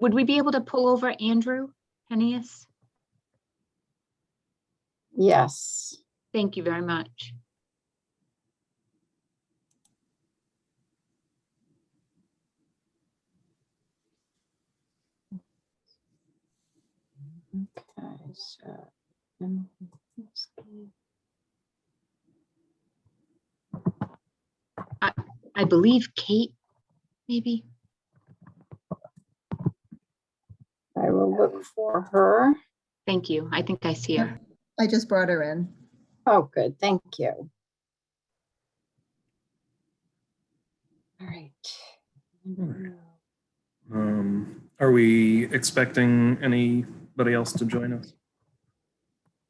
Would we be able to pull over Andrew Hennius? Yes. Thank you very much. Okay, so. I believe Kate, maybe. I will look for her. Thank you. I think I see her. I just brought her in. Oh, good. Thank you. All right. Are we expecting anybody else to join us?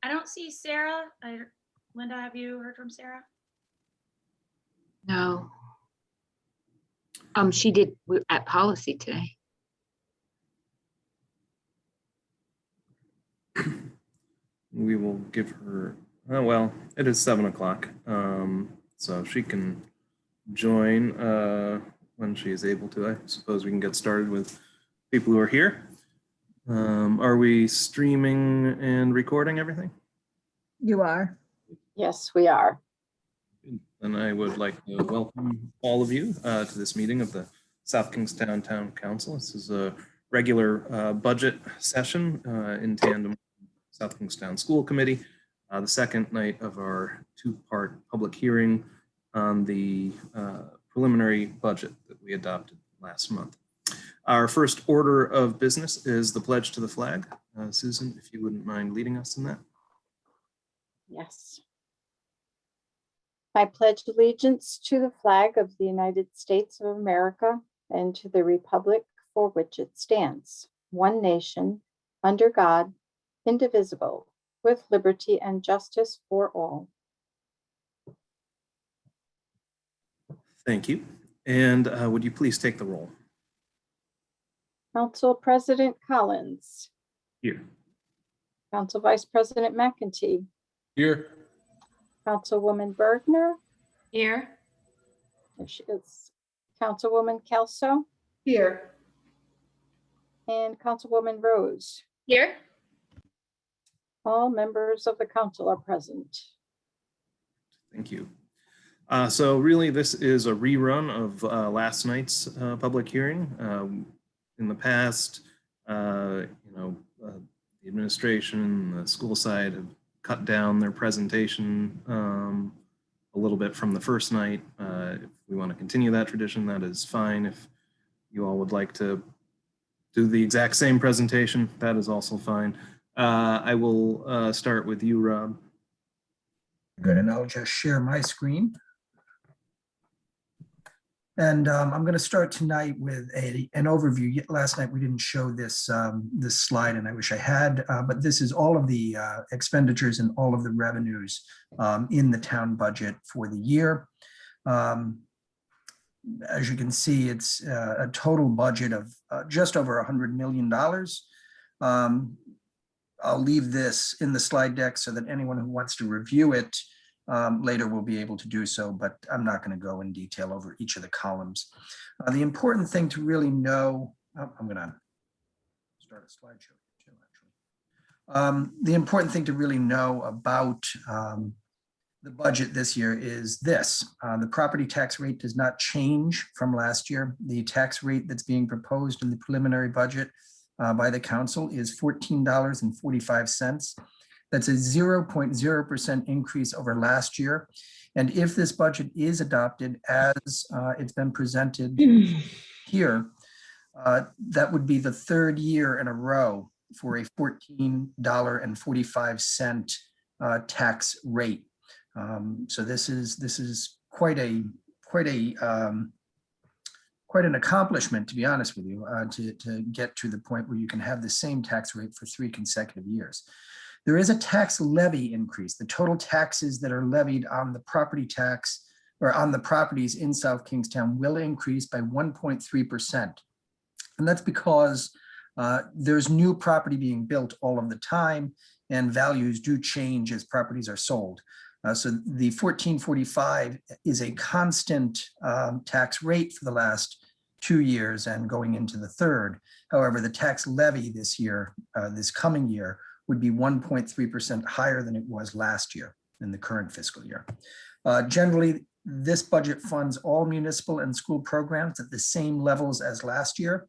I don't see Sarah. Linda, have you heard from Sarah? No. She did at policy today. We will give her, oh, well, it is 7 o'clock. So she can join when she is able to. I suppose we can get started with people who are here. Are we streaming and recording everything? You are. Yes, we are. Then I would like to welcome all of you to this meeting of the South Kingstown Town Council. This is a regular budget session in tandem with South Kingstown School Committee, the second night of our two-part public hearing on the preliminary budget that we adopted last month. Our first order of business is the pledge to the flag. Susan, if you wouldn't mind leading us in that. Yes. I pledge allegiance to the flag of the United States of America and to the republic for which it stands, one nation, under God, indivisible, with liberty and justice for all. Thank you. And would you please take the roll? Council President Collins. Here. Council Vice President McEntee. Here. Councilwoman Bergner. Here. There she is. Councilwoman Kelso Here. and Councilwoman Rose. Here. All members of the council are present. Thank you. So really, this is a rerun of last night's public hearing. In the past, the administration and the school side have cut down their presentation a little bit from the first night. If we want to continue that tradition, that is fine. If you all would like to do the exact same presentation, that is also fine. I will start with you, Rob. Good, and I'll just share my screen. And I'm going to start tonight with an overview. Last night we didn't show this this slide, and I wish I had, but this is all of the expenditures and all of the revenues in the town budget for the year. As you can see, it's a total budget of just over $100 million. I'll leave this in the slide deck so that anyone who wants to review it later will be able to do so, but I'm not going to go in detail over each of the columns. The important thing to really know, I'm going to start a slideshow too, actually. The important thing to really know about the budget this year is this. The property tax rate does not change from last year. The tax rate that's being proposed in the preliminary budget by the council is $14.45. That's a 0.0% increase over last year. And if this budget is adopted as it's been presented here, that would be the third year in a row for a $14.45 tax rate. So this is quite an accomplishment, to be honest with you, to get to the point where you can have the same tax rate for 3 consecutive years. There is a tax levy increase. The total taxes that are levied on the property tax or on the properties in South Kingstown will increase by 1.3%. And that's because there's new property being built all of the time, and values do change as properties are sold. So the 1445 is a constant tax rate for the last 2 years and going into the third. However, the tax levy this year, this coming year, would be 1.3% higher than it was last year in the current fiscal year. Generally, this budget funds all municipal and school programs at the same levels as last year.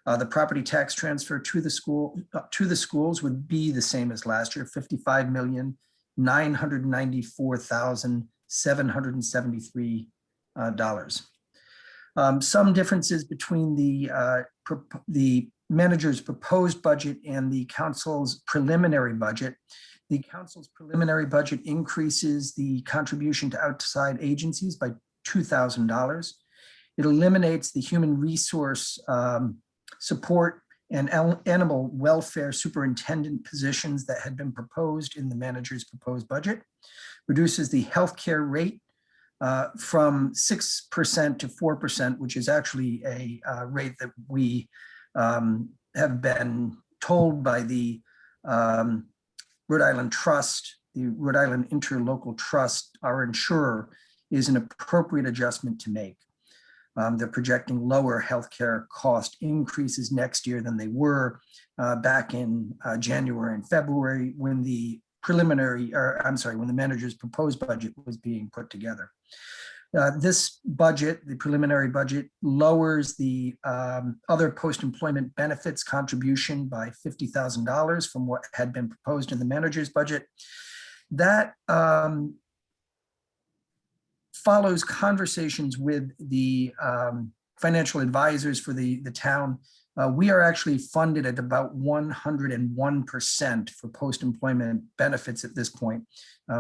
The property tax transfer to the schools would be the same as last year, $55,994,773. Some differences between the manager's proposed budget and the council's preliminary budget. The council's preliminary budget increases the contribution to outside agencies by $2,000. It eliminates the human resource support and animal welfare superintendent positions that had been proposed in the manager's proposed budget, reduces the healthcare rate from 6% to 4%, which is actually a rate that we have been told by the Rhode Island Trust, the Rhode Island Interlocal Trust, our insurer, is an appropriate adjustment to make. They're projecting lower healthcare cost increases next year than they were back in January and February when the when the manager's proposed budget was being put together. This budget, the preliminary budget, lowers the other post-employment benefits contribution by $50,000 from what had been proposed in the manager's budget. That follows conversations with the financial advisors for the town. We are actually funded at about 101% for post-employment benefits at this point.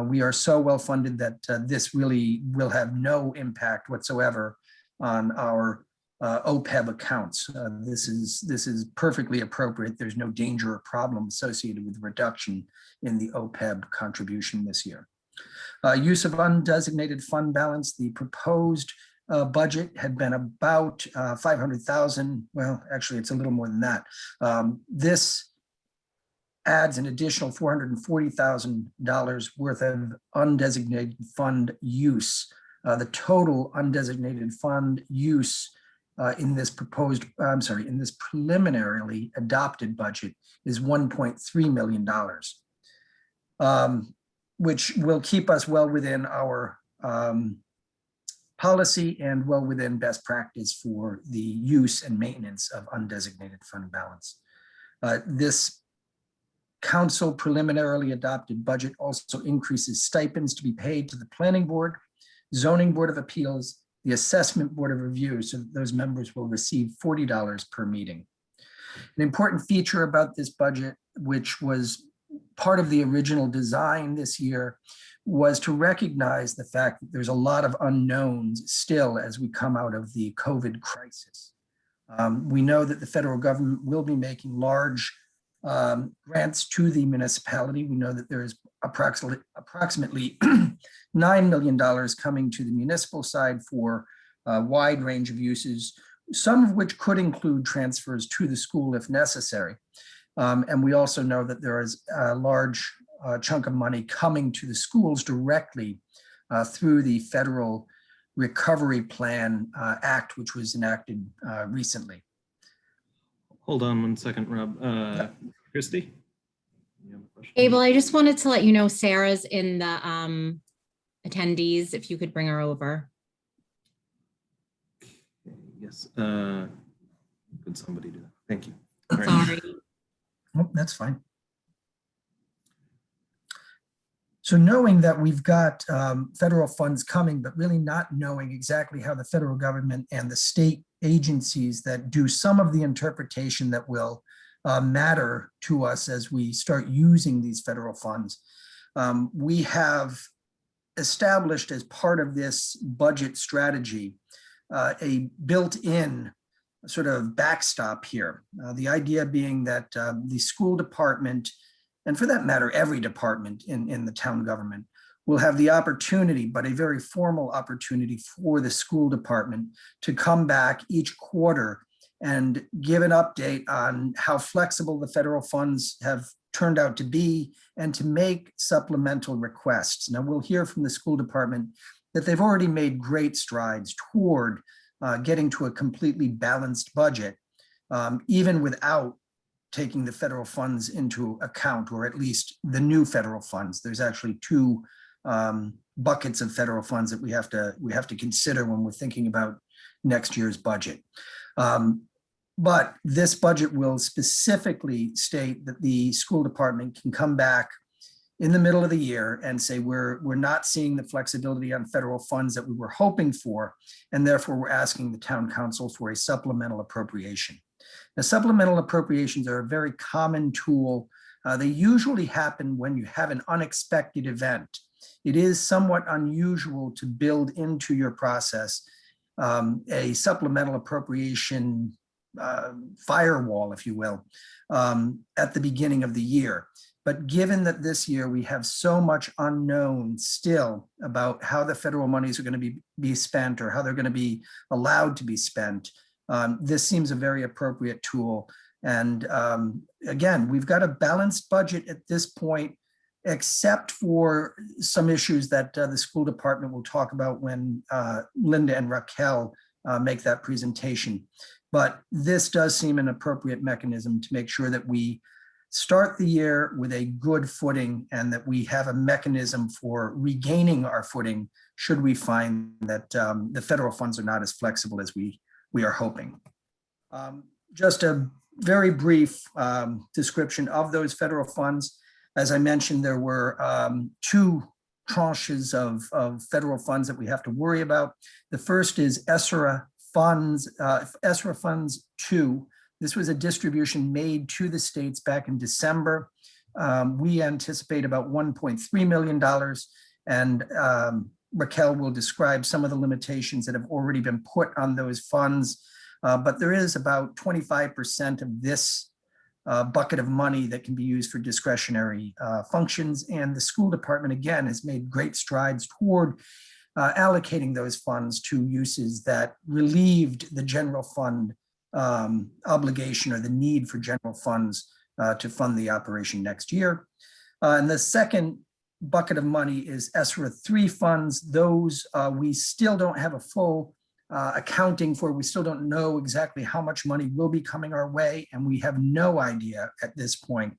We are so well funded that this really will have no impact whatsoever on our OPEB accounts. This is perfectly appropriate. There's no danger or problem associated with reduction in the OPEB contribution this year. Use of undesignated fund balance, the proposed budget had been about 500,000. Well, actually, it's a little more than that. This adds an additional $440,000 worth of undesignated fund use. The total undesignated fund use in this in this preliminarily adopted budget is $1.3 million, which will keep us well within our policy and well within best practice for the use and maintenance of undesignated fund balance. This council preliminarily adopted budget also increases stipends to be paid to the planning board, zoning board of appeals, the assessment board of review, so that those members will receive $40 per meeting. An important feature about this budget, which was part of the original design this year, was to recognize the fact that there's a lot of unknowns still as we come out of the COVID crisis. We know that the federal government will be making large grants to the municipality. We know that there is approximately $9 million coming to the municipal side for a wide range of uses, some of which could include transfers to the school if necessary. And we also know that there is a large chunk of money coming to the schools directly through the Federal Recovery Plan Act, which was enacted recently. Hold on one second, Rob. Christy? You have a question? Abel, I just wanted to let you know Sarah's in the attendees, if you could bring her over. Yes. Could somebody do that? Thank you. All right. Sorry. Oh, that's fine. So knowing that we've got federal funds coming, but really not knowing exactly how the federal government and the state agencies that do some of the interpretation that will matter to us as we start using these federal funds, we have established as part of this budget strategy a built-in sort of backstop here. The idea being that the school department, and for that matter, every department in the town government, will have the opportunity, but a very formal opportunity for the school department to come back each quarter and give an update on how flexible the federal funds have turned out to be and to make supplemental requests. Now, we'll hear from the school department that they've already made great strides toward getting to a completely balanced budget, even without taking the federal funds into account, or at least the new federal funds. There's actually two buckets of federal funds that we have to consider when we're thinking about next year's budget. But this budget will specifically state that the school department can come back in the middle of the year and say, we're not seeing the flexibility on federal funds that we were hoping for, and therefore we're asking the town council for a supplemental appropriation. Now, supplemental appropriations are a very common tool. They usually happen when you have an unexpected event. It is somewhat unusual to build into your process a supplemental appropriation firewall, if you will, at the beginning of the year. But given that this year we have so much unknown still about how the federal monies are going to be spent, or how they're going to be allowed to be spent, this seems a very appropriate tool. And again, we've got a balanced budget at this point, except for some issues that the school department will talk about when Linda and Raquel make that presentation. But this does seem an appropriate mechanism to make sure that we start the year with a good footing, and that we have a mechanism for regaining our footing should we find that the federal funds are not as flexible as we are hoping. Just a very brief description of those federal funds. As I mentioned, there were two tranches of federal funds that we have to worry about. The first is ESSER funds, ESSER funds 2. This was a distribution made to the states back in December. We anticipate about $1.3 million, and Raquel will describe some of the limitations that have already been put on those funds. But there is about 25% of this bucket of money that can be used for discretionary functions. And the school department, again, has made great strides toward allocating those funds to uses that relieved the general fund obligation, or the need for general funds to fund the operation next year. And the second bucket of money is ESSER 3 funds. Those we still don't have a full accounting for. We still don't know exactly how much money will be coming our way, and we have no idea at this point.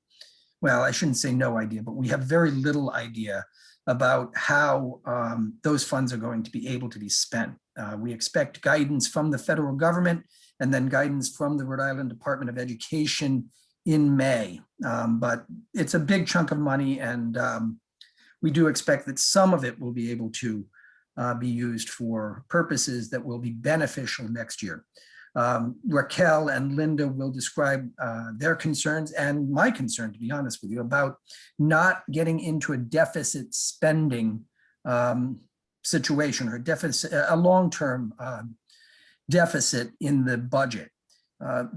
Well, I shouldn't say no idea, but we have very little idea about how those funds are going to be able to be spent. We expect guidance from the federal government, and then guidance from the Rhode Island Department of Education in May. But it's a big chunk of money, and we do expect that some of it will be able to be used for purposes that will be beneficial next year. Raquel and Linda will describe their concerns, and my concern, to be honest with you, about not getting into a deficit spending situation, or a long-term deficit in the budget.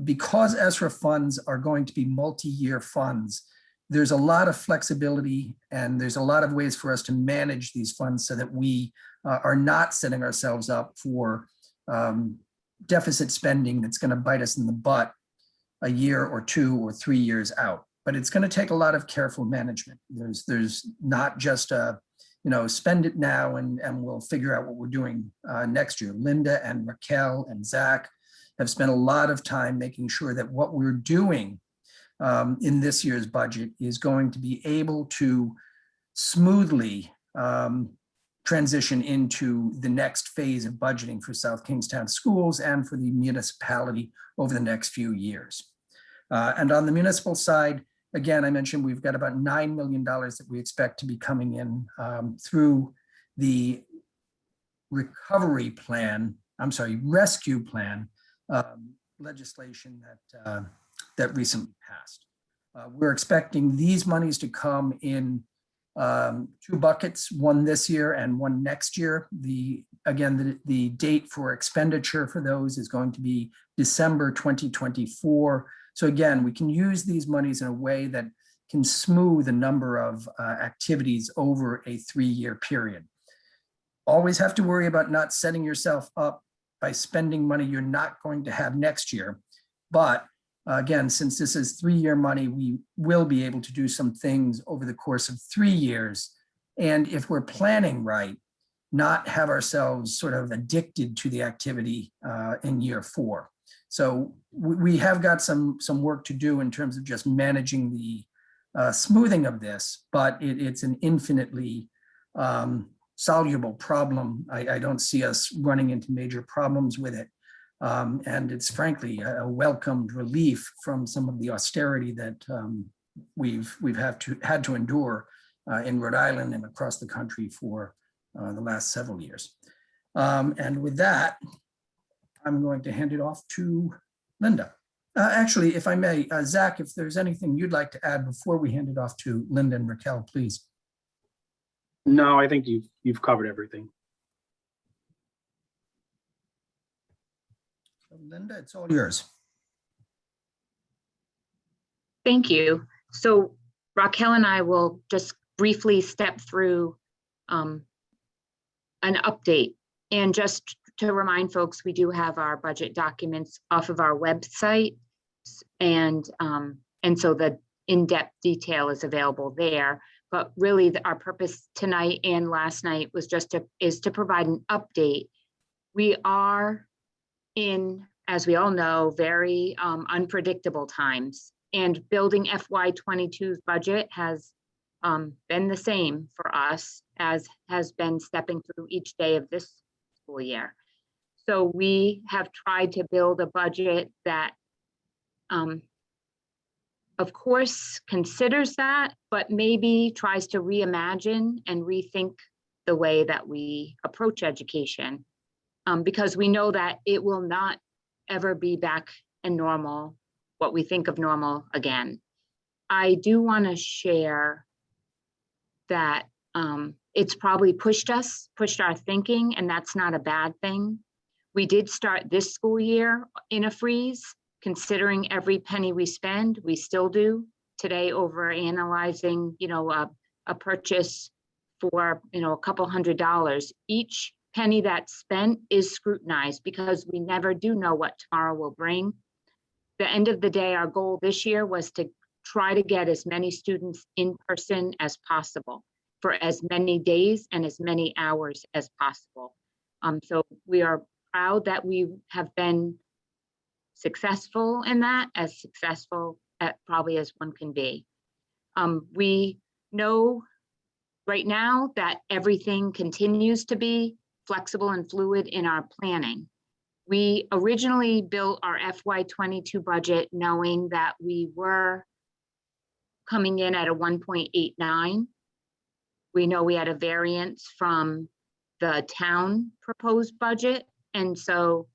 Because ESSER funds are going to be multi-year funds, there's a lot of flexibility, and there's a lot of ways for us to manage these funds so that we are not setting ourselves up for deficit spending that's going to bite us in the butt a year or 2 or 3 years out. But it's going to take a lot of careful management. There's not just a, spend it now and we'll figure out what we're doing next year. Linda and Raquel and Zach have spent a lot of time making sure that what we're doing in this year's budget is going to be able to smoothly transition into the next phase of budgeting for South Kingstown schools and for the municipality over the next few years. And on the municipal side, again, I mentioned we've got about $9 million that we expect to be coming in through the rescue plan legislation that recently passed. We're expecting these monies to come in 2 buckets, one this year and one next year. The date for expenditure for those is going to be December 2024. So again, we can use these monies in a way that can smooth a number of activities over a 3-year period. Always have to worry about not setting yourself up by spending money you're not going to have next year. But again, since this is 3-year money, we will be able to do some things over the course of 3 years. And if we're planning right, not have ourselves sort of addicted to the activity in year 4. So we have got some work to do in terms of just managing the smoothing of this, but it's an infinitely soluble problem. I don't see us running into major problems with it. And it's frankly a welcomed relief from some of the austerity that we've had to endure in Rhode Island and across the country for the last several years. And with that, I'm going to hand it off to Linda. Actually, if I may, Zach, if there's anything you'd like to add before we hand it off to Linda and Raquel, please. No, I think you've covered everything. So Linda, it's all yours. Thank you. So Raquel and I will just briefly step through an update. And just to remind folks, we do have our budget documents off of our website. And so the in-depth detail is available there. But really our purpose tonight and last night was just to provide an update. We are in, as we all know, very unpredictable times. And building FY22's budget has been the same for us as has been stepping through each day of this school year. So we have tried to build a budget that, of course, considers that, but maybe tries to reimagine and rethink the way that we approach education, because we know that it will not ever be back in normal, what we think of normal again. I do want to share that it's probably pushed our thinking, and that's not a bad thing. We did start this school year in a freeze, considering every penny we spend. We still do today over analyzing, a purchase for, a couple $100s. Each penny that's spent is scrutinized because we never do know what tomorrow will bring. The end of the day, our goal this year was to try to get as many students in person as possible for as many days and as many hours as possible. So we are proud that we have been successful in that, as successful probably as one can be. We know right now that everything continues to be flexible and fluid in our planning. We originally built our FY22 budget knowing that we were coming in at a 1.89. We know we had a variance from the town proposed budget. And so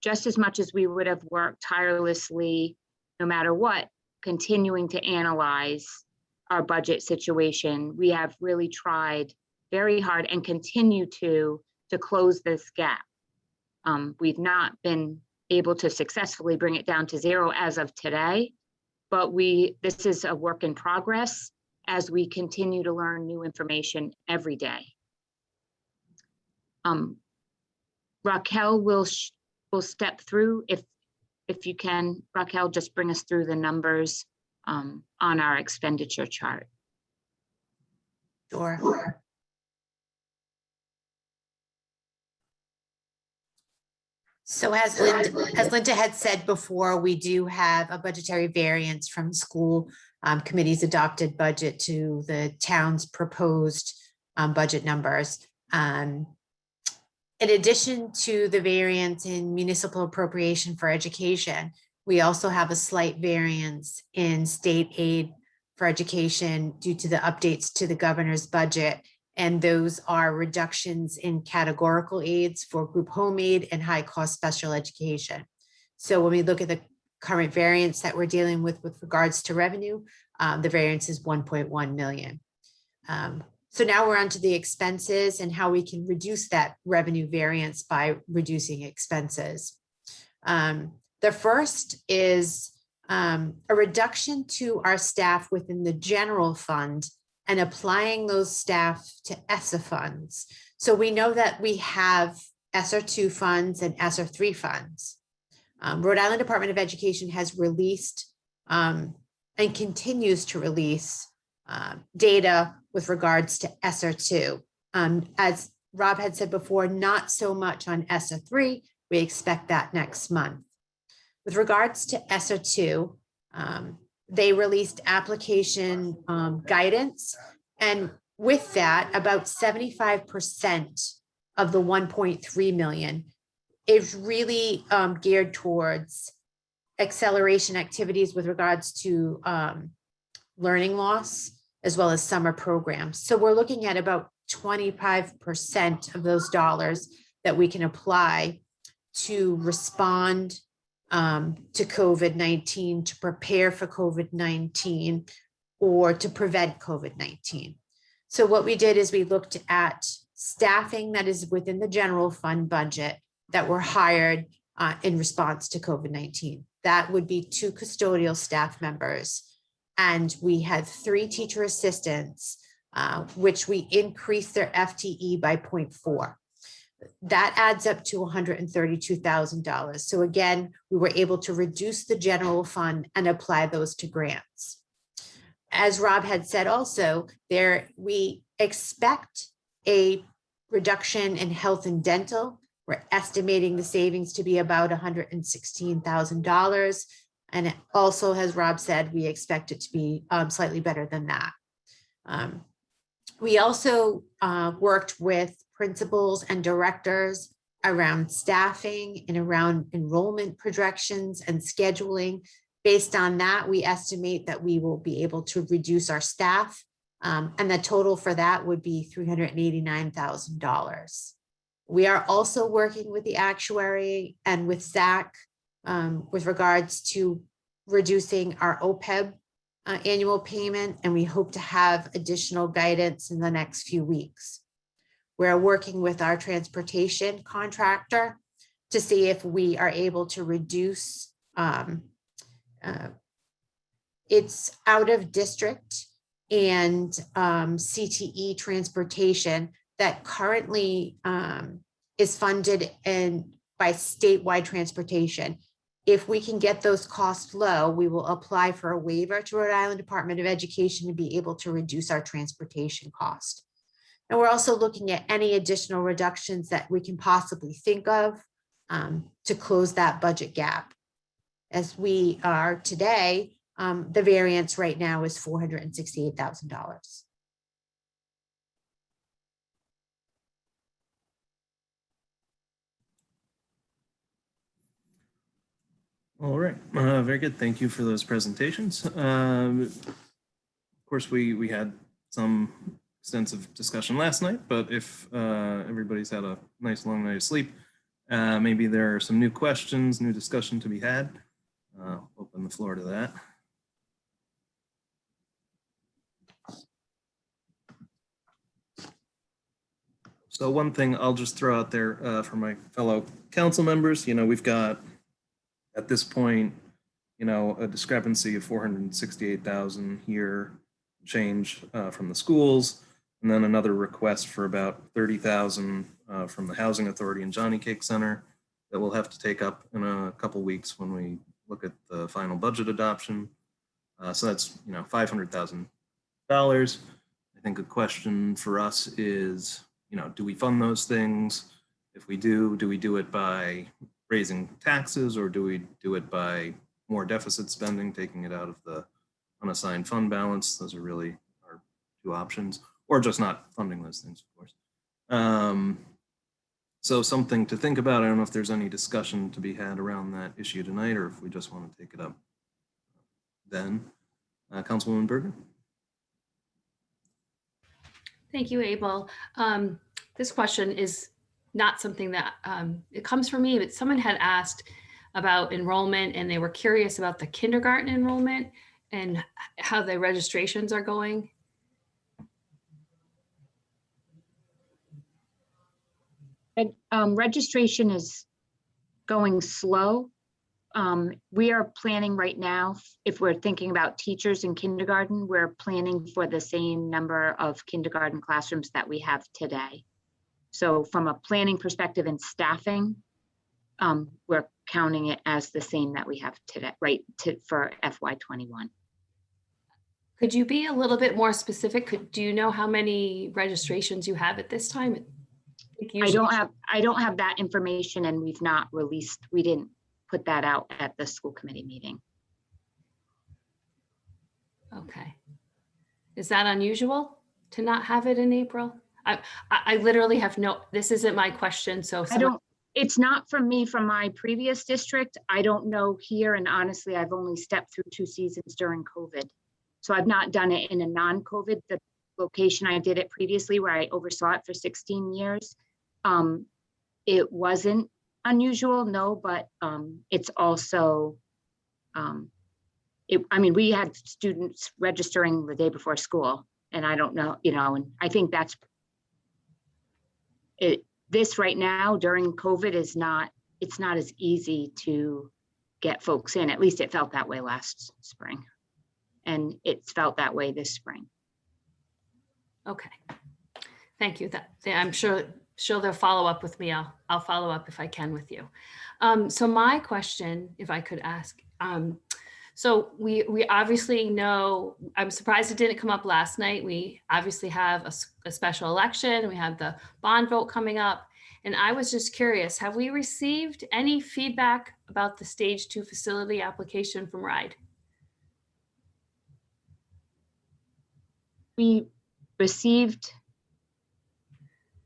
just as much as we would have worked tirelessly, no matter what, continuing to analyze our budget situation, we have really tried very hard and continue to close this gap. We've not been able to successfully bring it down to 0 as of today, but this is a work in progress as we continue to learn new information every day. Raquel will step through, if you can, Raquel, just bring us through the numbers on our expenditure chart. Sure. So as Linda had said before, we do have a budgetary variance from school committee's adopted budget to the town's proposed budget numbers. In addition to the variance in municipal appropriation for education, we also have a slight variance in state aid for education due to the updates to the governor's budget. And those are reductions in categorical aids for group home aid and high cost special education. So when we look at the current variance that we're dealing with regards to revenue, the variance is 1.1 million. So now we're on to the expenses and how we can reduce that revenue variance by reducing expenses. The first is a reduction to our staff within the general fund and applying those staff to ESSA funds. So we know that we have ESSER 2 funds and ESSER 3 funds. Rhode Island Department of Education has released and continues to release data with regards to ESSER 2. As Rob had said before, not so much on ESSA 3. We expect that next month. With regards to ESSA 2, they released application guidance. And with that, about 75% of the 1.3 million is really geared towards acceleration activities with regards to learning loss, as well as summer programs. So we're looking at about 25% of those dollars that we can apply to respond to COVID-19, to prepare for COVID-19, or to prevent COVID-19. So what we did is we looked at staffing that is within the general fund budget that were hired in response to COVID-19. That would be 2 custodial staff members. And we had 3 teacher assistants, which we increased their FTE by 0.4. That adds up to $132,000. So again, we were able to reduce the general fund and apply those to grants. As Rob had said also, we expect a reduction in health and dental. We're estimating the savings to be about $116,000. And it also, as Rob said, we expect it to be slightly better than that. We also worked with principals and directors around staffing and around enrollment projections and scheduling. Based on that, we estimate that we will be able to reduce our staff, and the total for that would be $389,000. We are also working with the actuary and with Zach with regards to reducing our OPEB annual payment, and we hope to have additional guidance in the next few weeks. We're working with our transportation contractor to see if we are able to reduce it's out of district and CTE transportation that currently is funded by statewide transportation. If we can get those costs low, we will apply for a waiver to Rhode Island Department of Education to be able to reduce our transportation cost. And we're also looking at any additional reductions that we can possibly think of to close that budget gap. As we are today, the variance right now is $468,000. All right, very good. Thank you for those presentations. Of course, we had some extensive discussion last night, but if everybody's had a nice long night of sleep, maybe there are some new questions, new discussion to be had. Open the floor to that. So one thing I'll just throw out there for my fellow council members, we've got at this point, a discrepancy of 468,000 here change from the schools, and then another request for about 30,000 from the Housing Authority and Johnny Cake Center that we'll have to take up in a couple weeks when we look at the final budget adoption. So that's, $500,000. I think a question for us is, do we fund those things? If we do we do it by raising taxes, or do we do it by more deficit spending, taking it out of the unassigned fund balance? Those are really our 2 options, or just not funding those things, of course. So something to think about. I don't know if there's any discussion to be had around that issue tonight, or if we just want to take it up then. Councilwoman Berger. Thank you, Abel. This question is not something that it comes from me, but someone had asked about enrollment, and they were curious about the kindergarten enrollment and how the registrations are going. Registration is going slow. We are planning right now, if we're thinking about teachers in kindergarten, we're planning for the same number of kindergarten classrooms that we have today. So from a planning perspective and staffing, we're counting it as the same that we have today, for FY21. Could you be a little bit more specific? Do you know how many registrations you have at this time? think I usually- don't have that information, and we didn't put that out at the school committee meeting. Okay. Is that unusual to not have it in April? I literally have this isn't my question, so. It's not from me, from my previous district. I don't know here, and honestly, I've only stepped through 2 seasons during COVID. So I've not done it in a non-COVID, the location I did it previously where I oversaw it for 16 years. It wasn't unusual, no, but it's also, we had students registering the day before school, and I don't know, and I think that's it. This right now during COVID it's not as easy to get folks in. At least it felt that way last spring. And it's felt that way this spring. Okay. Thank you. I'm sure they'll follow up with me. I'll follow up if I can with you. So my question, if I could ask, so we obviously know, I'm surprised it didn't come up last night. We obviously have a special election. We have the bond vote coming up. And I was just curious, have we received any feedback about the stage 2 facility application from RIDE? We received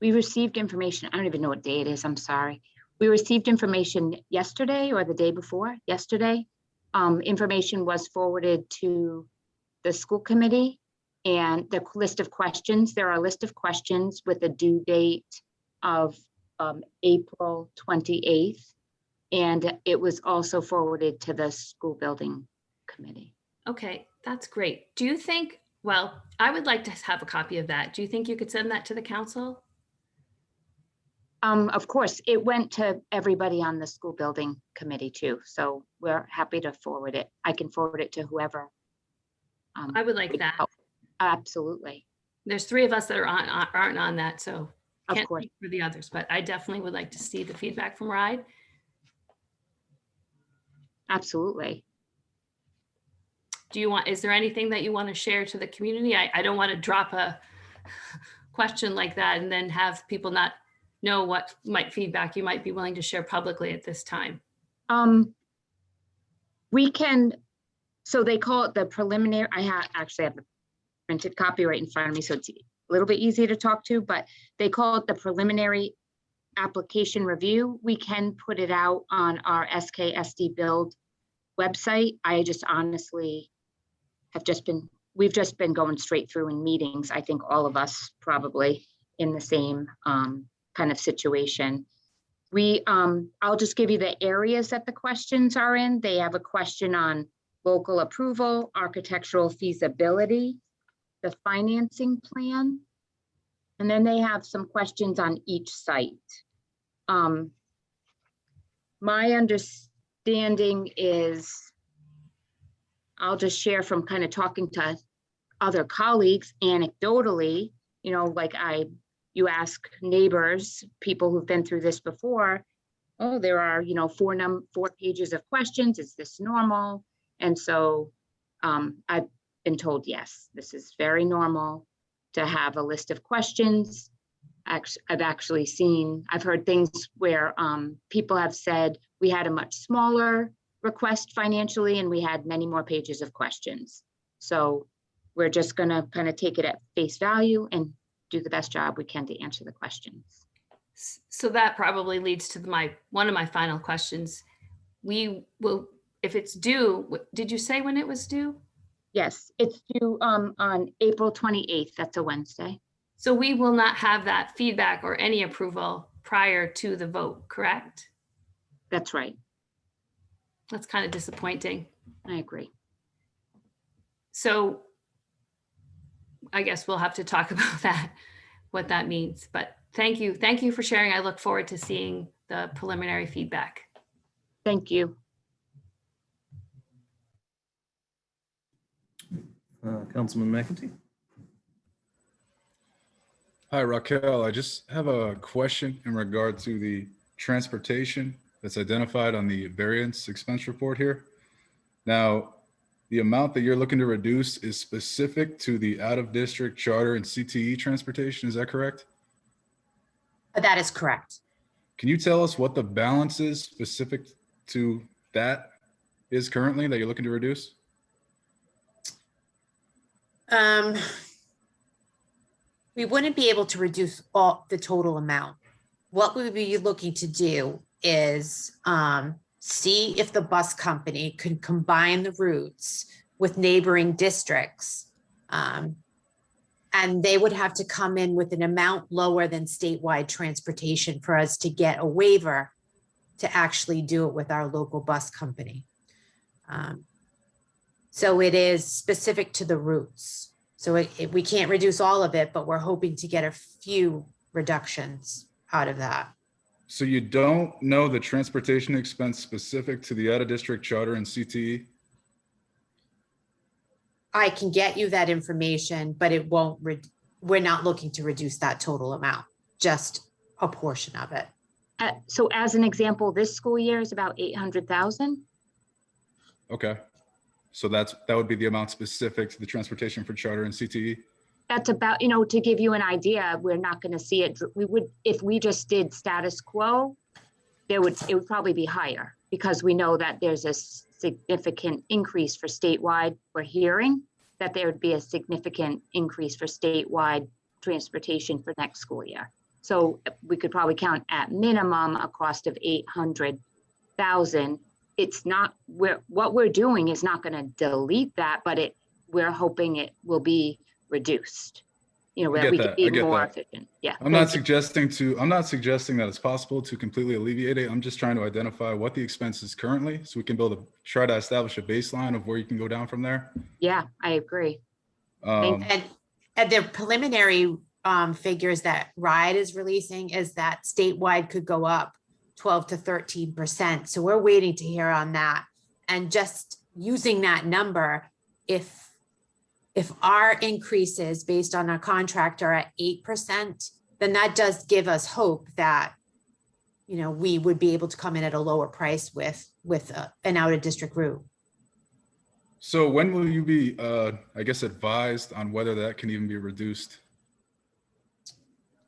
information. I don't even know what day it is. I'm sorry. We received information yesterday or the day before yesterday. Information was forwarded to the school committee, and the list of questions. There are a list of questions with a due date of April 28th. And it was also forwarded to the school building committee. Okay, that's great. Do you think, well, I would like to have a copy of that. Do you think you could send that to the council? Of course, it went to everybody on the school building committee too. So we're happy to forward it. I can forward it to whoever. I would like that. Absolutely. There's 3 of us that aren't on that, so Of can't course. speak for the others, but I definitely would like to see the feedback from RIDE. Absolutely. Is there anything that you want to share to the community? I don't want to drop a question like that and then have people not know what feedback you might be willing to share publicly at this time. We can, so they call it the preliminary. I actually have a printed copy right in front of me, so it's a little bit easy to talk to, but they call it the preliminary application review. We can put it out on our SKSD Build website. I just honestly we've just been going straight through in meetings. I think all of us probably in the same kind of situation. I'll just give you the areas that the questions are in. They have a question on local approval, architectural feasibility, the financing plan, and then they have some questions on each site. My understanding is, I'll just share from kind of talking to other colleagues anecdotally, like you ask neighbors, people who've been through this before, oh, there are, 4 pages of questions. Is this normal? And so I've been told, yes, this is very normal to have a list of questions. I've heard things where people have said we had a much smaller request financially and we had many more pages of questions. So we're just gonna kind of take it at face value and do the best job we can to answer the questions. So that probably leads to one of my final questions. We will, if it's due, did you say when it was due? Yes, it's due on April 28th. That's a Wednesday. So we will not have that feedback or any approval prior to the vote, correct? That's right. That's kind of disappointing. I agree. So I guess we'll have to talk about that, what that means. But thank you. Thank you for sharing. I look forward to seeing the preliminary feedback. Thank you. Councilman McEntee. Hi, Raquel. I just have a question in regard to the transportation that's identified on the variance expense report here. Now, the amount that you're looking to reduce is specific to the out-of-district charter and CTE transportation. Is that correct? That is correct. Can you tell us what the balance is specific to that is currently that you're looking to reduce? We wouldn't be able to reduce all the total amount. What we would be looking to do is see if the bus company could combine the routes with neighboring districts. And they would have to come in with an amount lower than statewide transportation for us to get a waiver to actually do it with our local bus company. So it is specific to the routes. So we can't reduce all of it, but we're hoping to get a few reductions out of that. So you don't know the transportation expense specific to the out-of-district charter and CTE? I can get you that information, but it won't, we're not looking to reduce that total amount, just a portion of it. So as an example, this school year is about 800,000. Okay. So that would be the amount specific to the transportation for charter and CTE? That's about, to give you an idea, we're not going to see it. We would, if we just did status quo, it would probably be higher because we know that there's a significant increase for statewide. We're hearing that there would be a significant increase for statewide transportation for next school year. So we could probably count at minimum a cost of 800,000. It's not, what we're doing is not going to delete that, but we're hoping it will be reduced. That we could be more efficient. Yeah. I'm not suggesting that it's possible to completely alleviate it. I'm just trying to identify what the expense is currently so we can try to establish a baseline of where you can go down from there. Yeah, I agree. And the preliminary figures that RIDE is releasing is that statewide could go up 12 to 13%. So we're waiting to hear on that. And just using that number, if our increases based on our contract are at 8%, then that does give us hope that, we would be able to come in at a lower price with an out of district route. So when will you be, advised on whether that can even be reduced?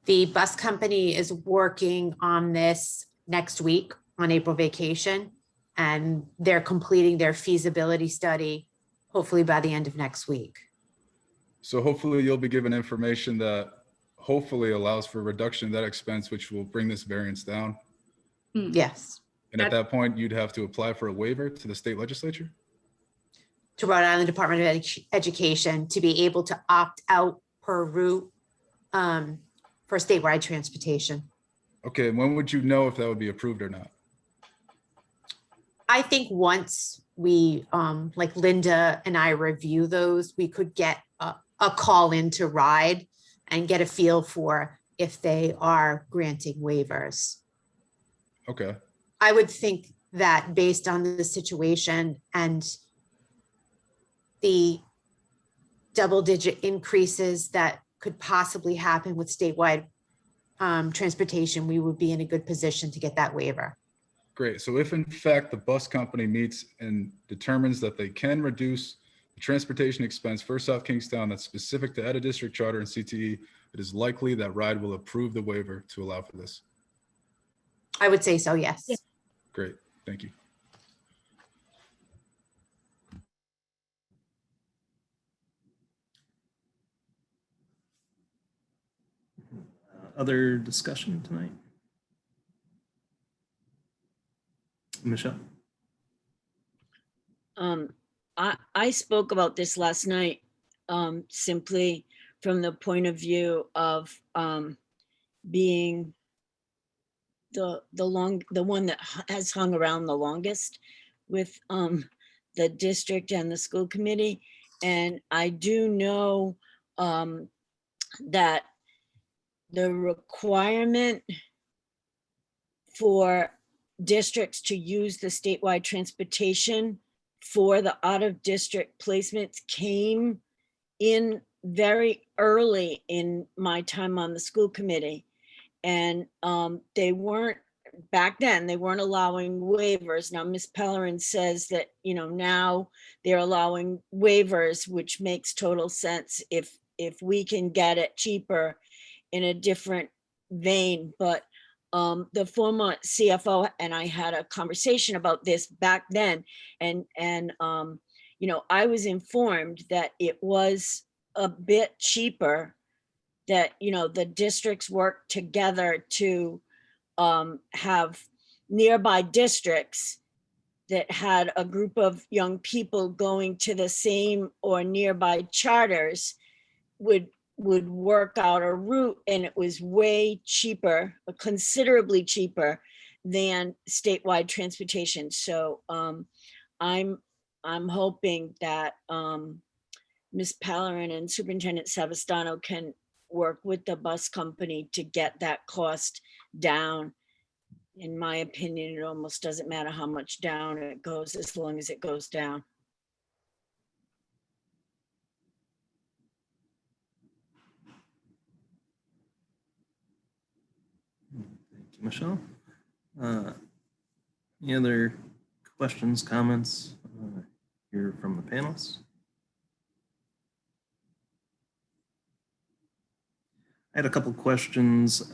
The bus company is working on this next week on April vacation, and they're completing their feasibility study, hopefully by the end of next week. So hopefully you'll be given information that hopefully allows for a reduction of that expense, which will bring this variance down. Yes. And at that point, you'd have to apply for a waiver to the state legislature? To Rhode Island Department of Education to be able to opt out per route for statewide transportation. Okay, and when would you know if that would be approved or not? I think once we, like Linda and I review those, we could get a call into RIDE and get a feel for if they are granting waivers. Okay. I would think that based on the situation and the double-digit increases that could possibly happen with statewide transportation, we would be in a good position to get that waiver. Great. So if in fact the bus company meets and determines that they can reduce the transportation expense for South Kingstown that's specific to out-of-district charter and CTE, it is likely that RIDE will approve the waiver to allow for this. I would say so, yes. Yeah. Great. Thank you. Other discussion tonight? Michelle? I spoke about this last night, simply from the point of view of being the one that has hung around the longest with the district and the school committee. And I do know that the requirement for districts to use the statewide transportation for the out-of-district placements came in very early in my time on the school committee. And they weren't, back then, they weren't allowing waivers. Now, Ms. Pellerin says that, now they're allowing waivers, which makes total sense if we can get it cheaper in a different vein, but the former CFO and I had a conversation about this back then, and you know, I was informed that it was a bit cheaper, that, you know, the districts work together to have nearby districts that had a group of young people going to the same or nearby charters would work out a route, and it was way cheaper, considerably cheaper than statewide transportation. So I'm hoping that Ms. Pallerin and Superintendent Savastano can work with the bus company to get that cost down. In my opinion, it almost doesn't matter how much down it goes, as long as it goes down. Thank you, Michelle. Any other questions, comments here from the panelists? I had a couple questions.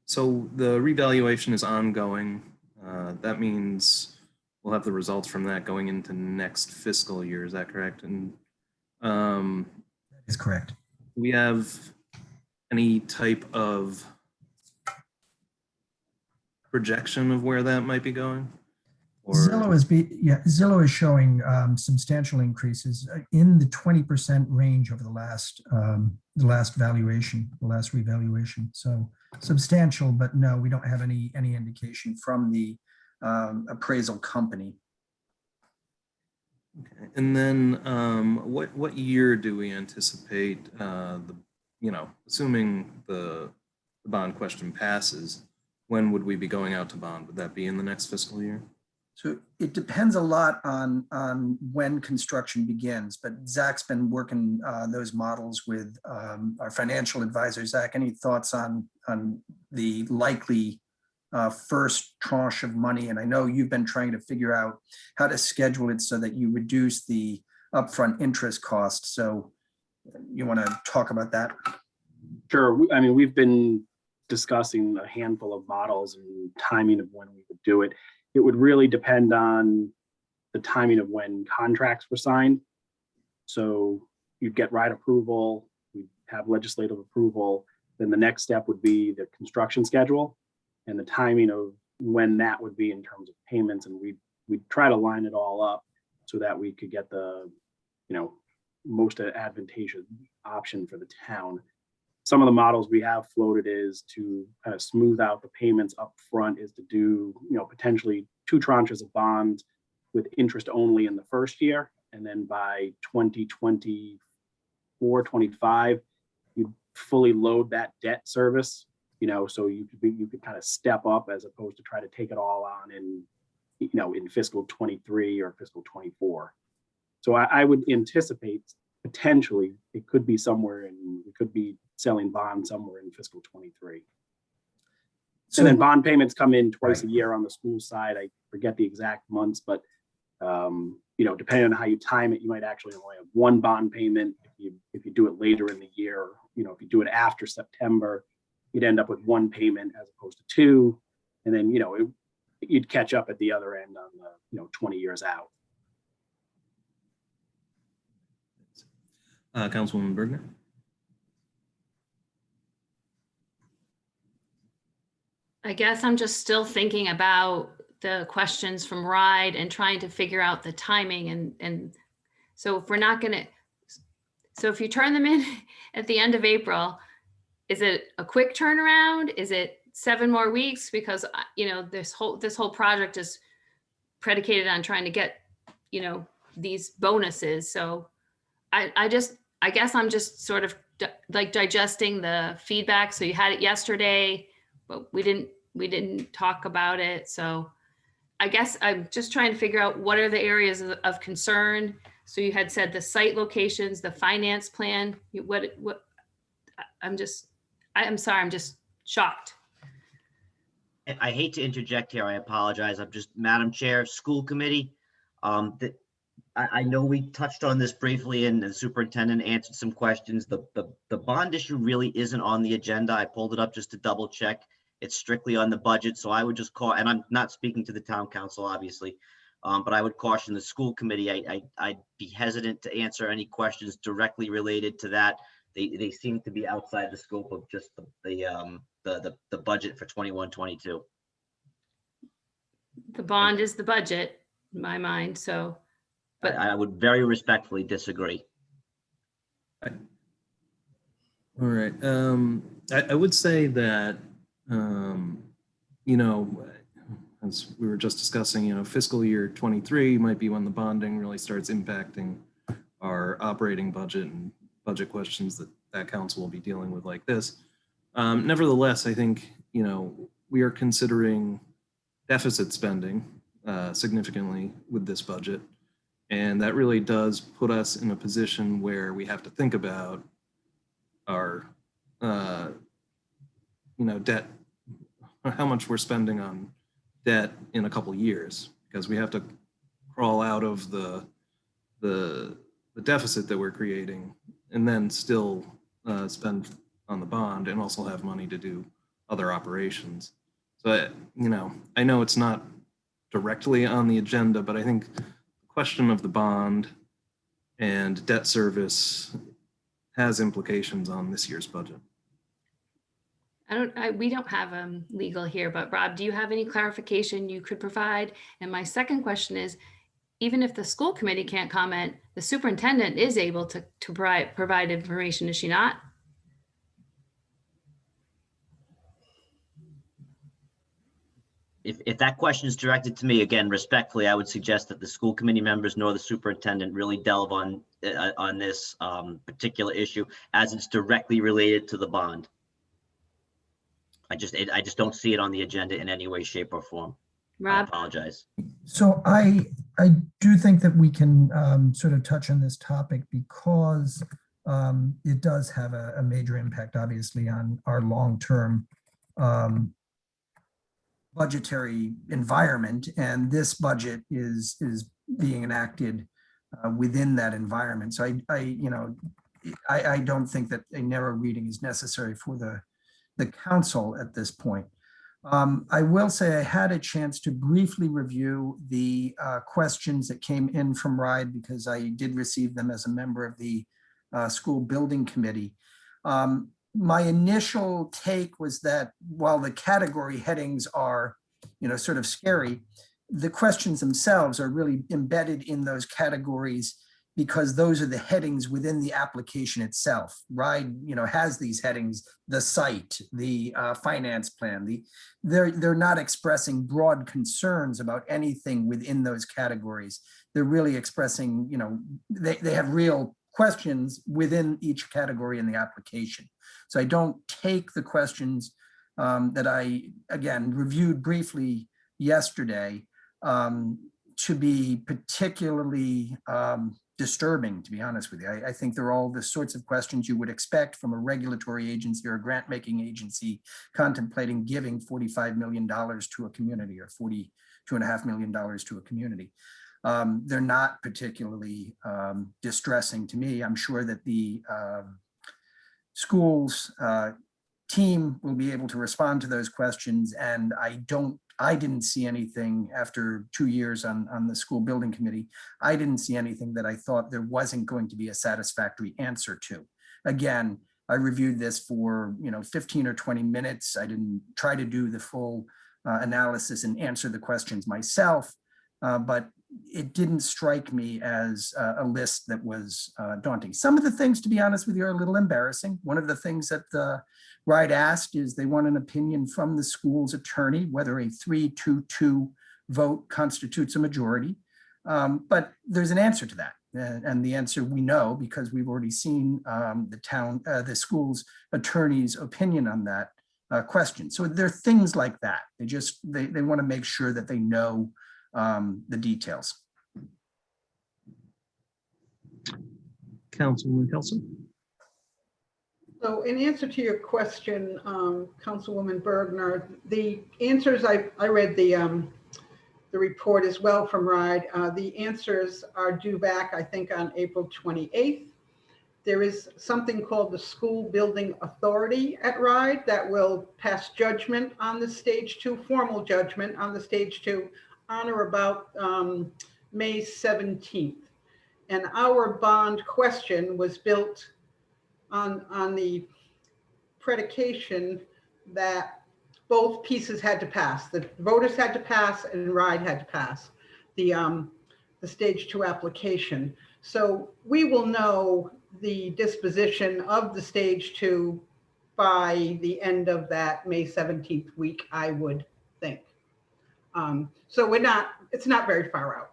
So the revaluation is ongoing. That means we'll have the results from that going into next fiscal year. Is that correct? And That is correct. do we have any type of projection of where that might be going? Or Zillow is showing substantial increases in the 20% range over the last revaluation. So substantial, but no, we don't have any indication from the appraisal company. Okay. And then what year do we anticipate assuming the bond question passes, when would we be going out to bond? Would that be in the next fiscal year? So it depends a lot on when construction begins, but Zach's been working those models with our financial advisor. Zach, any thoughts on the likely first tranche of money? And I know you've been trying to figure out how to schedule it so that you reduce the upfront interest cost. So you want to talk about that? Sure. I mean, we've been discussing a handful of models and timing of when we would do it. It would really depend on the timing of when contracts were signed. So you'd get right approval, we'd have legislative approval. Then the next step would be the construction schedule and the timing of when that would be in terms of payments. And we'd try to line it all up so that we could get the, most advantageous option for the town. Some of the models we have floated is to kind of smooth out the payments up front, is to do, potentially 2 tranches of bonds with interest only in the first year. And then by 2024, 25, you fully load that debt service, so you could kind of step up as opposed to try to take it all on in fiscal 23 or fiscal 24. So I would anticipate potentially it could be we could be selling bonds somewhere in fiscal 23. So, and then bond payments come in twice a year on the school side. I forget the exact months, but depending on how you time it, you might actually only have 1 bond payment. If you do it later in the year, if you do it after September, you'd end up with 1 payment as opposed to 2. And then, you'd catch up at the other end on the, 20 years out. Councilwoman Bergner. I guess I'm just still thinking about the questions from RIDE and trying to figure out the timing. And so if we're not going to, so if you turn them in at the end of April, is it a quick turnaround? Is it 7 more weeks? Because, this whole project is predicated on trying to get, these bonuses. So I guess I'm just sort of like digesting the feedback. So you had it yesterday, but we didn't talk about it. So I guess I'm just trying to figure out what are the areas of concern. So you had said the site locations, the finance plan, I'm sorry, I'm just shocked. I hate to interject here. I apologize. I'm just, Madam Chair, school committee. I know we touched on this briefly and the superintendent answered some questions. The bond issue really isn't on the agenda. I pulled it up just to double check. It's strictly on the budget. So I would just call, and I'm not speaking to the town council, obviously, but I would caution the school committee. I'd be hesitant to answer any questions directly related to that. They seem to be outside the scope of just the budget for 21-22. The bond is the budget in my mind, so. But I would very respectfully disagree. All right. I would say that, you know, as we were just discussing, you know, fiscal year 23 might be when the bonding really starts impacting our operating budget and budget questions that council will be dealing with like this. Nevertheless, I think, you know, we are considering deficit spending significantly with this budget. And that really does put us in a position where we have to think about our, you know, debt, how much we're spending on debt in a couple years, because we have to crawl out of the deficit that we're creating and then still spend on the bond and also have money to do other operations. So, you know it's not directly on the agenda, but I think question of the bond and debt service has implications on this year's budget. we don't have legal here, but Rob, do you have any clarification you could provide? And my second question is, even if the school committee can't comment, the superintendent is able to provide information, is she not? If that question is directed to me, again, respectfully, I would suggest that the school committee members nor the superintendent really delve on this particular issue as it's directly related to the bond. I just don't see it on the agenda in any way, shape, or form. Rob? I apologize. So I do think that we can sort of touch on this topic because it does have a major impact, obviously, on our long-term budgetary environment, and this budget is being enacted within that environment. So I don't think that a narrow reading is necessary for the council at this point. I will say I had a chance to briefly review the questions that came in from RIDE because I did receive them as a member of the school building committee. My initial take was that while the category headings are, sort of scary, the questions themselves are really embedded in those categories because those are the headings within the application itself. RIDE, has these headings: the site, the finance plan. They're not expressing broad concerns about anything within those categories. They're really expressing, they have real questions within each category in the application. So I don't take the questions that I, again, reviewed briefly yesterday to be particularly disturbing, to be honest with you. I think they're all the sorts of questions you would expect from a regulatory agency or a grant-making agency contemplating giving $45 million to a community or $42.5 million to a community. They're not particularly distressing to me. I'm sure that the schools team will be able to respond to those questions, and I didn't see anything after 2 years on the school building committee. I didn't see anything that I thought there wasn't going to be a satisfactory answer to. Again, I reviewed this for 15 or 20 minutes. I didn't try to do the full analysis and answer the questions myself, but it didn't strike me as a list that was daunting. Some of the things, to be honest with you, are a little embarrassing. One of the things that RIDE asked is they want an opinion from the school's attorney, whether a 3-2-2 vote constitutes a majority. But there's an answer to that. And the answer we know because we've already seen the school's attorney's opinion on that question. So there are things like that. They want to make sure that they know the details. Councilwoman Kelson. So in answer to your question, Councilwoman Bergner, the answers I read the the report as well from RIDE. The answers are due back, I think, on April 28th. There is something called the School Building Authority at RIDE that will pass judgment on the stage 2, formal judgment on the stage 2 on or about May 17th. And our bond question was built on the predication that both pieces had to pass. The voters had to pass and RIDE had to pass the stage 2 application. So we will know the disposition of the stage 2 by the end of that May 17th week, I would think. So it's not very far out.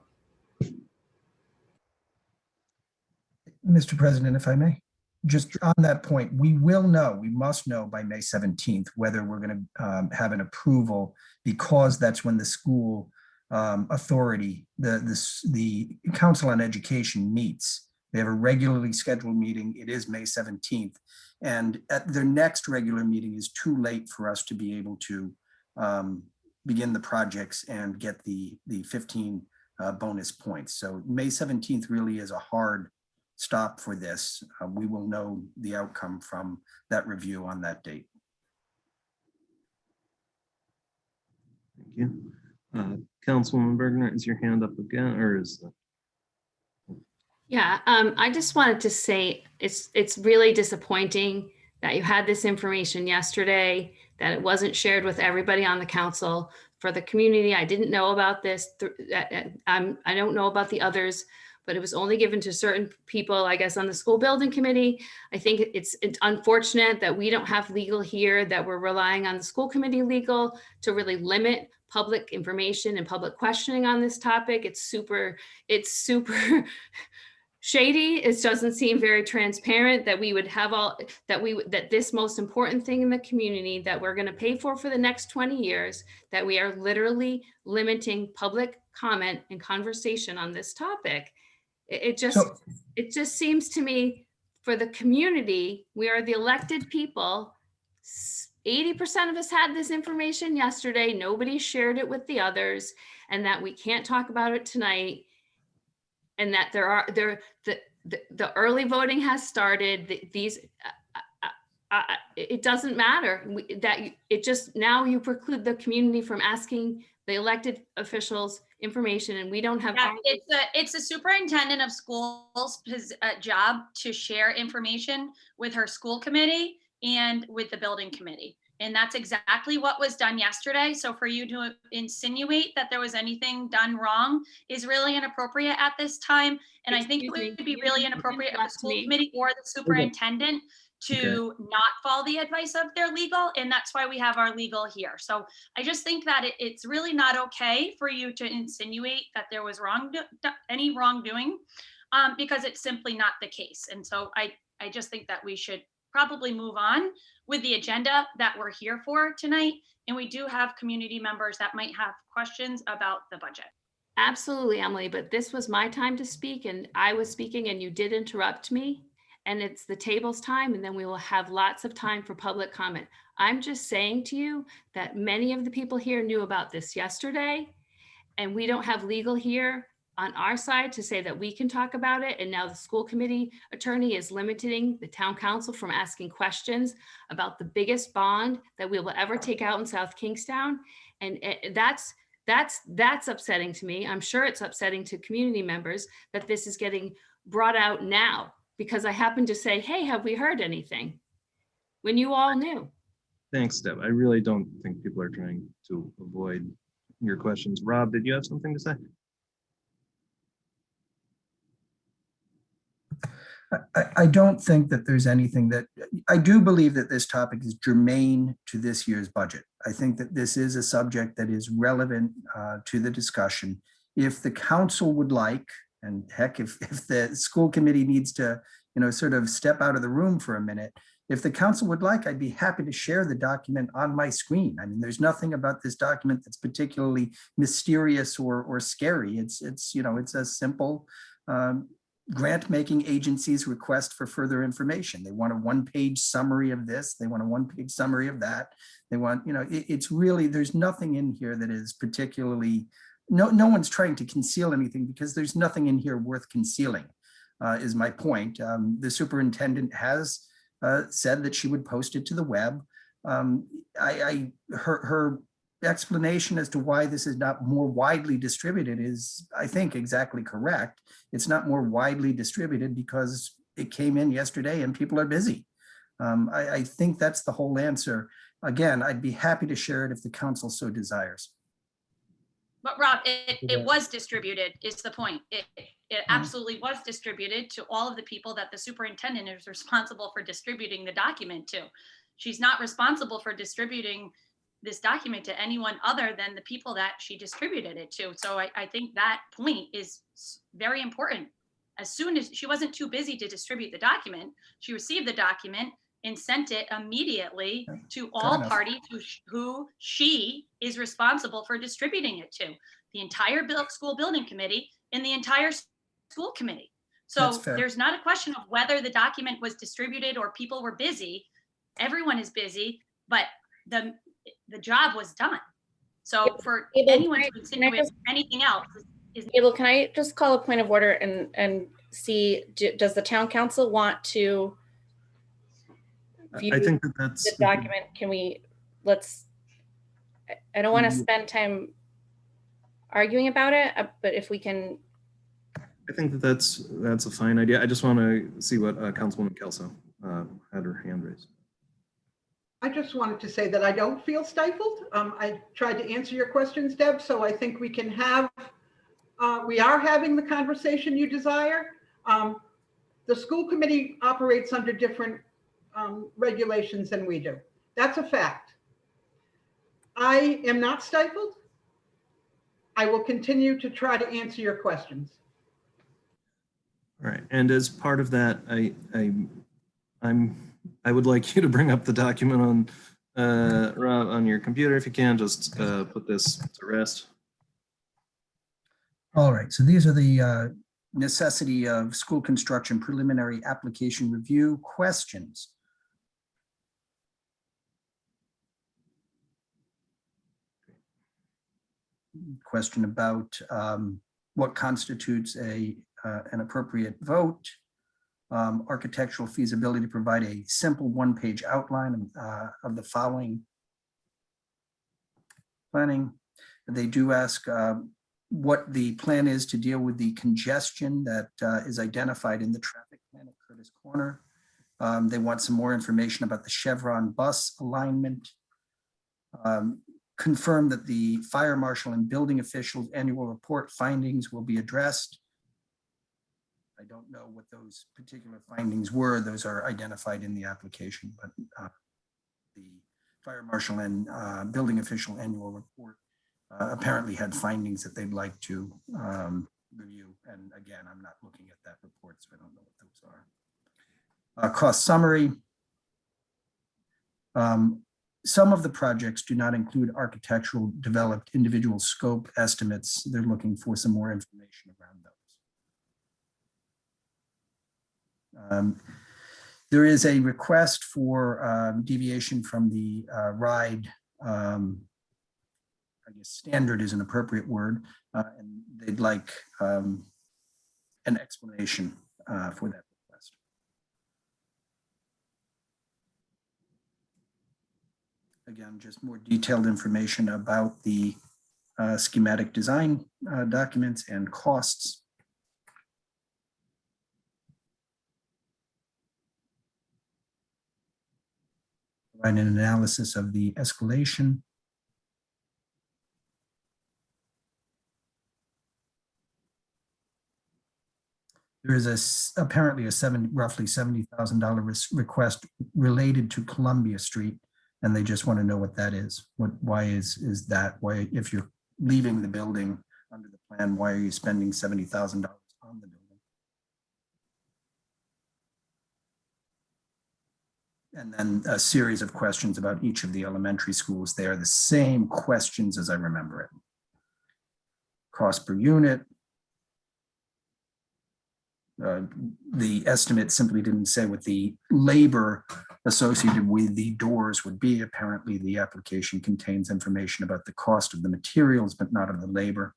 Mr. President, if I may, just on that point, we must know by May 17th whether we're going to have an approval, because that's when the school authority, the Council on Education meets. They have a regularly scheduled meeting. It is May 17th. And at their next regular meeting is too late for us to be able to begin the projects and get the 15 bonus points. So May 17th really is a hard stop for this. We will know the outcome from that review on that date. Thank you. Councilwoman Bergner, is your hand up again, or is the... Yeah, I just wanted to say it's really disappointing that you had this information yesterday, that it wasn't shared with everybody on the council. For the community, I didn't know about this. I don't know about the others, but it was only given to certain people, I guess, on the school building committee. I think it's unfortunate that we don't have legal here, that we're relying on the school committee legal to really limit public information and public questioning on this topic. It's super shady. It doesn't seem very transparent that we would have that this most important thing in the community that we're going to pay for the next 20 years, that we are literally limiting public comment and conversation on this topic. It just seems to me, for the community, we are the elected people. 80% of us had this information yesterday. Nobody shared it with the others, and that we can't talk about it tonight. And that the early voting has started. It doesn't matter now you preclude the community from asking the elected officials information, and we don't have. Yeah, it's the superintendent of schools' job to share information with her school committee and with the building committee. And that's exactly what was done yesterday. So for you to insinuate that there was anything done wrong is really inappropriate at this time. And I think it would be really inappropriate of the school committee or the superintendent to not follow the advice of their legal. And that's why we have our legal here. So I just think that it's really not okay for you to insinuate that there was any wrongdoing, because it's simply not the case. And so I just think that we should probably move on with the agenda that we're here for tonight. And we do have community members that might have questions about the budget. Absolutely, Emily, but this was my time to speak, and I was speaking and you did interrupt me, and it's the table's time, and then we will have lots of time for public comment. I'm just saying to you that many of the people here knew about this yesterday, and we don't have legal here on our side to say that we can talk about it. And now the school committee attorney is limiting the town council from asking questions about the biggest bond that we will ever take out in South Kingstown. And that's upsetting to me. I'm sure it's upsetting to community members that this is getting brought out now, because I happened to say, hey, have we heard anything? When you all knew. Thanks, Deb. I really don't think people are trying to avoid your questions. Rob, did you have something to say? I don't think that there's anything that, I do believe that this topic is germane to this year's budget. I think that this is a subject that is relevant to the discussion. If the council would like, and heck, if the school committee needs to, sort of step out of the room for a minute, if the council would like, I'd be happy to share the document on my screen. I mean, there's nothing about this document that's particularly mysterious or scary. It's a simple grant-making agency's request for further information. They want a one-page summary of this. They want a one-page summary of that. They want, it's really, there's nothing in here that is particularly no one's trying to conceal anything because there's nothing in here worth concealing, is my point. The superintendent has said that she would post it to the web. Her explanation as to why this is not more widely distributed is, I think, exactly correct. It's not more widely distributed because it came in yesterday and people are busy. I think that's the whole answer. Again, I'd be happy to share it if the council so desires. But Rob, it was distributed is the point. It absolutely was distributed to all of the people that the superintendent is responsible for distributing the document to. She's not responsible for distributing this document to anyone other than the people that she distributed it to. So I think that point is very important. As soon as she wasn't too busy to distribute the document, she received the document and sent it immediately to all parties who she is responsible for distributing it to, the entire school building committee and the entire school committee. So there's not a question of whether the document was distributed or people were busy. Everyone is busy, but the job was done. So for anyone to insinuate anything else is Abel, can I just call a point of order and see, does the town council want to view I think that's the document? Can we, I don't want to spend time arguing about it, but if we can. I think that's a fine idea. I just want to see what Councilwoman Kelso had her hand raised. I just wanted to say that I don't feel stifled. I tried to answer your questions, Deb, so I think we can have, we are having the conversation you desire. The school committee operates under different regulations than we do. That's a fact. I am not stifled. I will continue to try to answer your questions. All right, and as part of that, I would like you to bring up the document on your computer if you can. Just put this to rest. All right, so these are the necessity of school construction preliminary application review questions. Question about what constitutes an appropriate vote. Architectural feasibility to provide a simple one-page outline of the following planning. They do ask what the plan is to deal with the congestion that is identified in the traffic plan at Curtis Corner. They want some more information about the Chevron bus alignment. Confirm that the fire marshal and building officials' annual report findings will be addressed. I don't know what those particular findings were. Those are identified in the application, but the fire marshal and building official annual report apparently had findings that they'd like to review. And again, I'm not looking at that report, so I don't know what those are. Cost summary. Some of the projects do not include architectural developed individual scope estimates. They're looking for some more information around those. There is a request for deviation from the RIDE, I guess standard is an appropriate word, and they'd like an explanation for that request. Again, just more detailed information about the schematic design documents and costs. Provide an analysis of the escalation. There is apparently a roughly $70,000 request related to Columbia Street, and they just want to know what that is. Why is that? Why, if you're leaving the building under the plan, why are you spending $70,000 on the building? And then a series of questions about each of the elementary schools. They are the same questions as I remember it. Cost per unit. The estimate simply didn't say what the labor associated with the doors would be. Apparently, the application contains information about the cost of the materials, but not of the labor.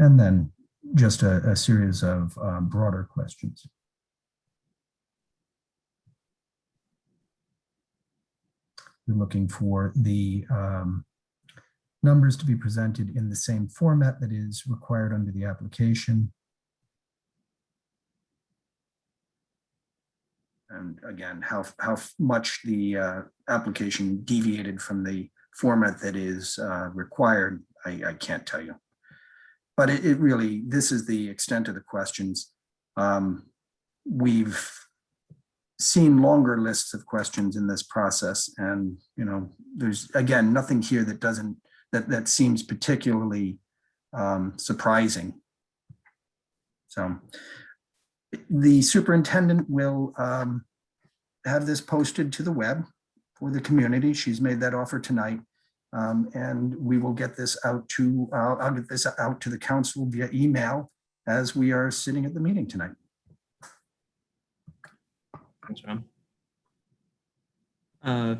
and then just a series of broader questions. We're looking for the numbers to be presented in the same format that is required under the application. And again, how much the application deviated from the format that is required, I can't tell you. But it really, this is the extent of the questions. We've seen longer lists of questions in this process, and there's again nothing here that doesn't that seems particularly surprising. So the superintendent will have this posted to the web for the community. She's made that offer tonight. And we will get this out to, I'll get this out to the council via email as we are sitting at the meeting tonight. Thanks, Rob.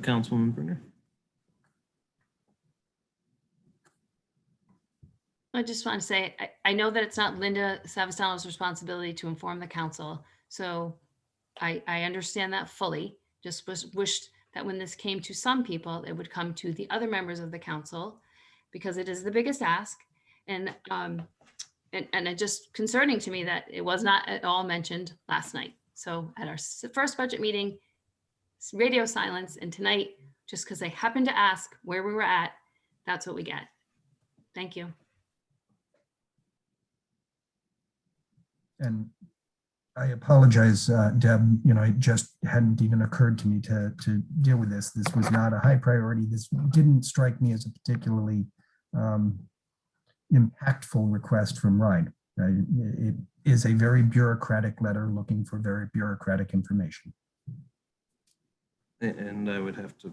Councilwoman Bringer. I just want to say, I know that it's not Linda Savastano's responsibility to inform the council. So I understand that fully. Just wished that when this came to some people, it would come to the other members of the council, because it is the biggest ask. And it just concerning to me that it was not at all mentioned last night. So at our first budget meeting, radio silence, and tonight, just because they happened to ask where we were at, that's what we get. Thank you. And I apologize, Deb, it just hadn't even occurred to me to deal with this. This was not a high priority. This didn't strike me as a particularly impactful request from RIDE. It is a very bureaucratic letter looking for very bureaucratic information. And I would have to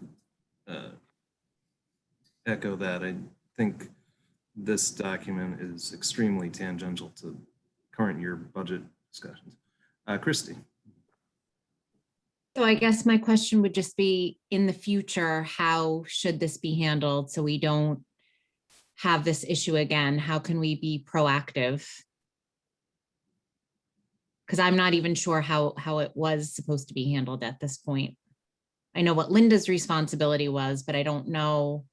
echo that. I think this document is extremely tangential to current year budget discussions. Christy. So I guess my question would just be, in the future, how should this be handled so we don't have this issue again? How can we be proactive? Because I'm not even sure how it was supposed to be handled at this point. I know what Linda's responsibility was, but I don't know.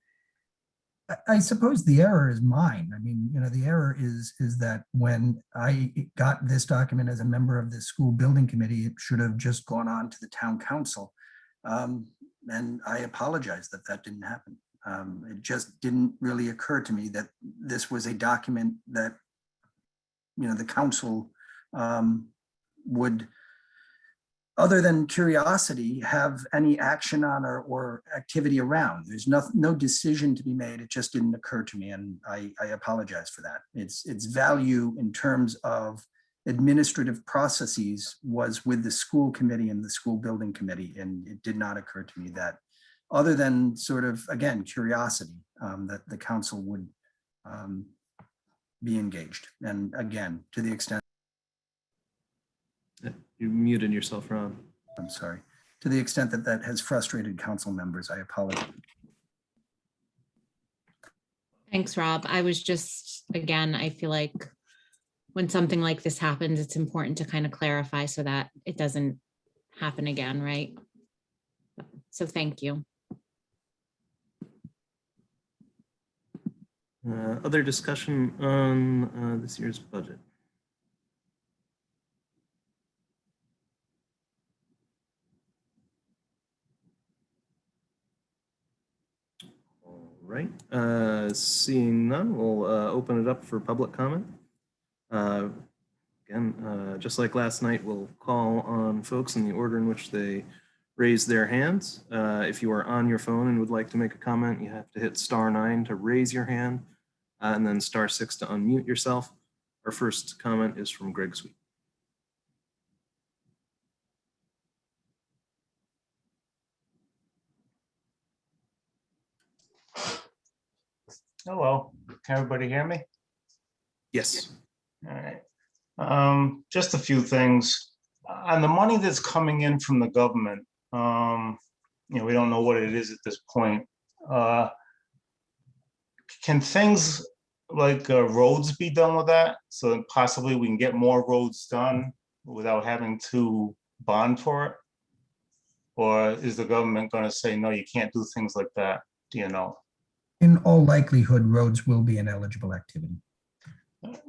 I suppose the error is mine. I mean, the error is that when I got this document as a member of the school building committee, it should have just gone on to the town council. And I apologize that that didn't happen. It just didn't really occur to me that this was a document that, the council would, other than curiosity, have any action on or activity around. There's no decision to be made. It just didn't occur to me, and I apologize for that. Its value in terms of administrative processes was with the school committee and the school building committee, and it did not occur to me that, other than sort of, again, curiosity, that the council would be engaged. And again, to the extent You muted yourself, Rob. I'm sorry. To the extent that that has frustrated council members, I apologize. Thanks, Rob. I was just, again, I feel like when something like this happens, it's important to kind of clarify so that it doesn't happen again, right? So thank you. Other discussion on this year's budget? Right, seeing none, we'll open it up for public comment. Again, just like last night, we'll call on folks in the order in which they raise their hands. If you are on your phone and would like to make a comment, you have to hit *9 to raise your hand, and then *6 to unmute yourself. Our first comment is from Greg Sweet. Hello, can everybody hear me? Yes. All right. Just a few things. On the money that's coming in from the government, we don't know what it is at this point. Can things like roads be done with that? So that possibly we can get more roads done without having to bond for it? Or is the government gonna say, no, you can't do things like that? Do you know? In all likelihood, roads will be an eligible activity.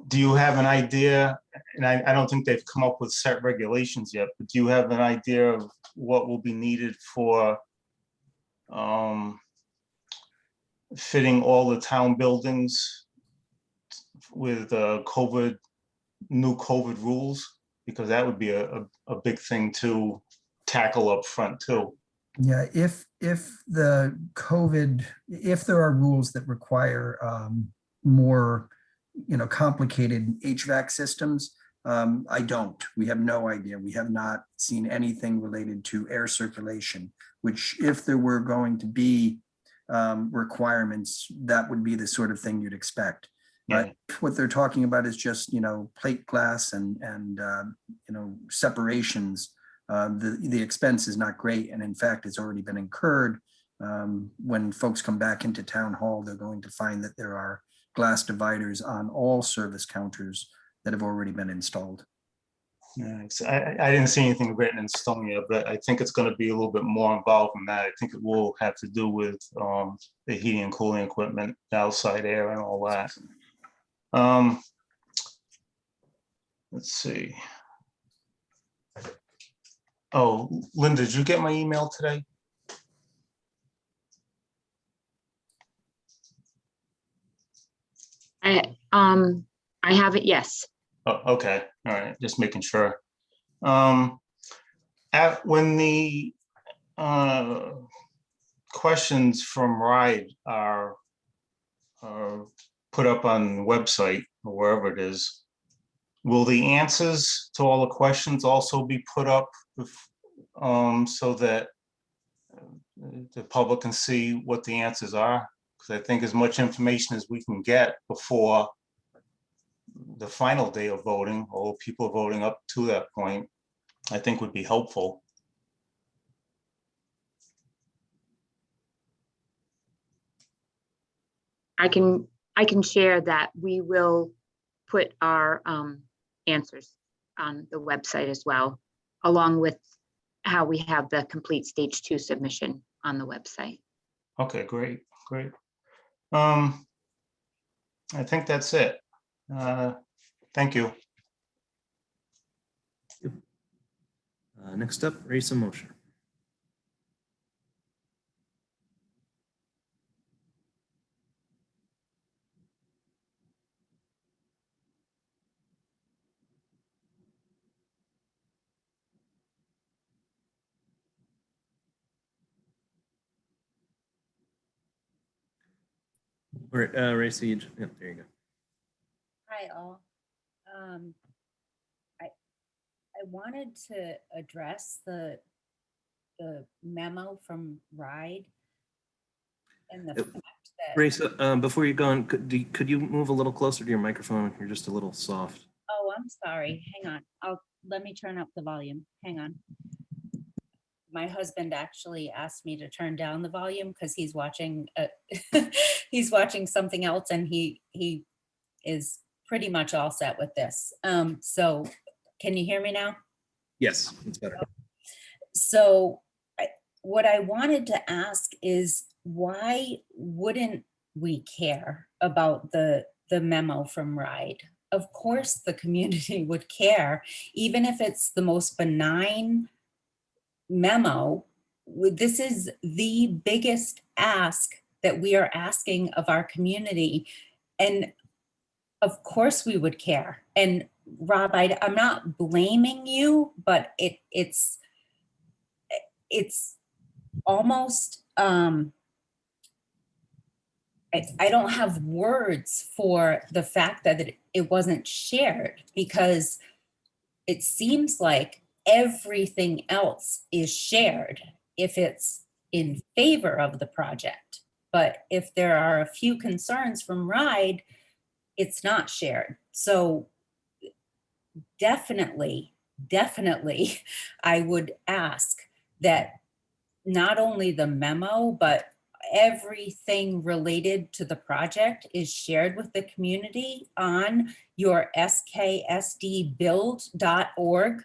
Do you have an idea, and I don't think they've come up with set regulations yet, but do you have an idea of what will be needed for fitting all the town buildings with new COVID rules? Because that would be a big thing to tackle up front too. Yeah, if the COVID, if there are rules that require more, complicated HVAC systems, I don't. We have no idea. We have not seen anything related to air circulation, which if there were going to be requirements, that would be the sort of thing you'd expect. Yeah. What they're talking about is just, plate glass and separations. The expense is not great. And in fact, it's already been incurred. When folks come back into town hall, they're going to find that there are glass dividers on all service counters that have already been installed. Yeah, I didn't see anything written in stone yet, but I think it's going to be a little bit more involved than that. I think it will have to do with the heating and cooling equipment, outside air and all that. Let's see. Oh, Linda, did you get my email today? I have it, yes. Oh, okay, all right, just making sure. When the questions from RIDE are put up on the website or wherever it is, will the answers to all the questions also be put up so that the public can see what the answers are? Because I think as much information as we can get before the final day of voting, or people voting up to that point, I think would be helpful. I can share that we will put our answers on the website as well, along with how we have the complete stage 2 submission on the website. Okay, great. I think that's it. Thank you. Next up, Raisa Mosher. Raisa, yeah, there you go. Hi, all. I wanted to address the memo from RIDE and the fact that. Raisa, before you go on, could you move a little closer to your microphone? You're just a little soft. Oh, I'm sorry. Hang on. Let me turn up the volume. Hang on. My husband actually asked me to turn down the volume because he's watching he's watching something else, and he is pretty much all set with this. So can you hear me now? Yes, it's better. So what I wanted to ask is, why wouldn't we care about the memo from RIDE? Of course the community would care, even if it's the most benign memo. This is the biggest ask that we are asking of our community, and of course we would care. And Rob, I'm not blaming you, but it's almost I don't have words for the fact that it wasn't shared, because it seems like everything else is shared if it's in favor of the project. But if there are a few concerns from RIDE, it's not shared. So definitely, I would ask that not only the memo, but everything related to the project is shared with the community on your sksdbuild.org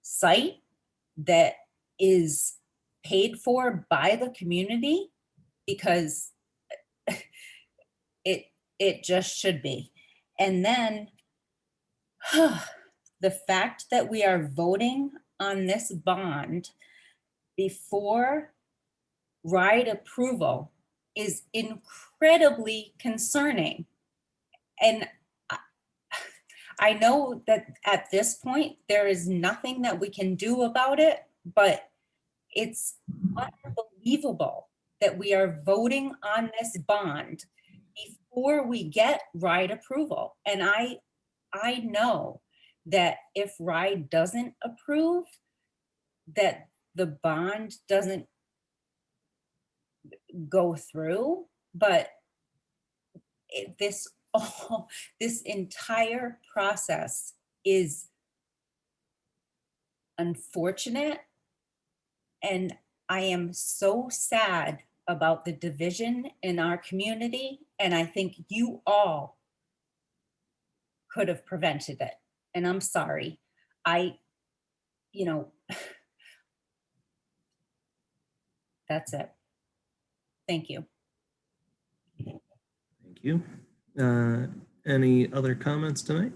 site that is paid for by the community, because it just should be. And then the fact that we are voting on this bond before RIDE approval is incredibly concerning. And I know that at this point, there is nothing that we can do about it, but it's unbelievable that we are voting on this bond before we get RIDE approval. And I know that if RIDE doesn't approve, that the bond doesn't go through, but this entire process is unfortunate, and I am so sad about the division in our community, and I think you all could have prevented it, and I'm sorry. That's it. Thank you. Thank you. Any other comments tonight?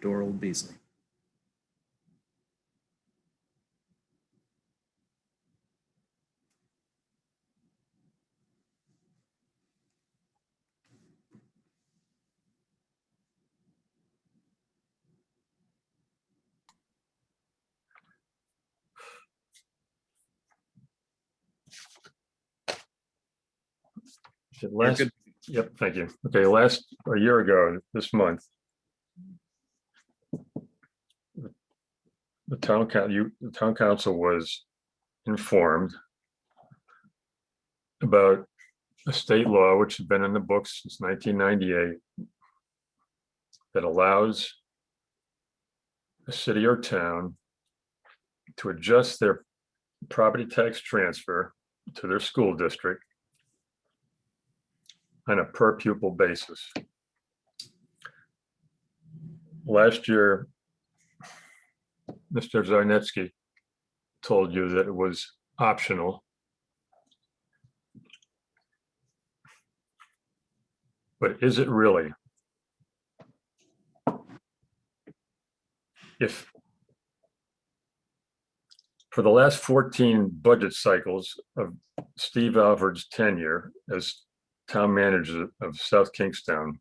Doral Beasley. Yep, thank you. Okay, a year ago this month, the town council was informed about a state law which has been in the books since 1998 that allows a city or town to adjust their property tax transfer to their school district on a per pupil basis. Last year, Mr. Zarnetsky told you that it was optional. But is it really? If for the last 14 budget cycles of Steve Alford's tenure as town manager of South Kingstown,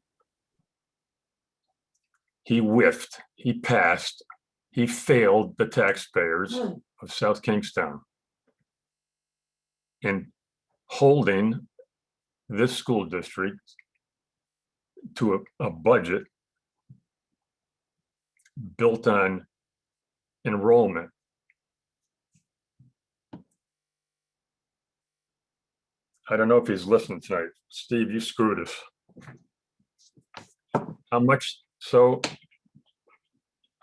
he whiffed, he passed, he failed the taxpayers of South Kingstown in holding this school district to a budget built on enrollment. I don't know if he's listening tonight. Steve, you screwed us. How much? So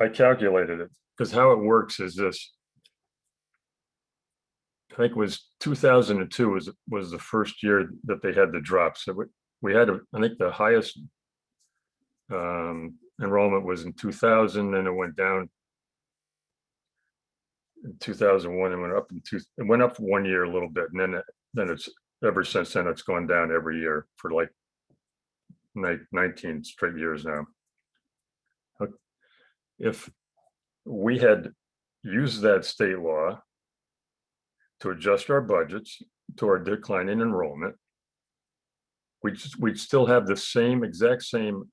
I calculated it, because how it works is this. I think it was 2002 was the first year that they had the drop. So we had, I think the highest enrollment was in 2000, then it went down in 2001 and went up 1 year a little bit, and then it's ever since then it's gone down every year for like 19 straight years now. If we had used that state law to adjust our budgets to our decline in enrollment, we'd still have the exact same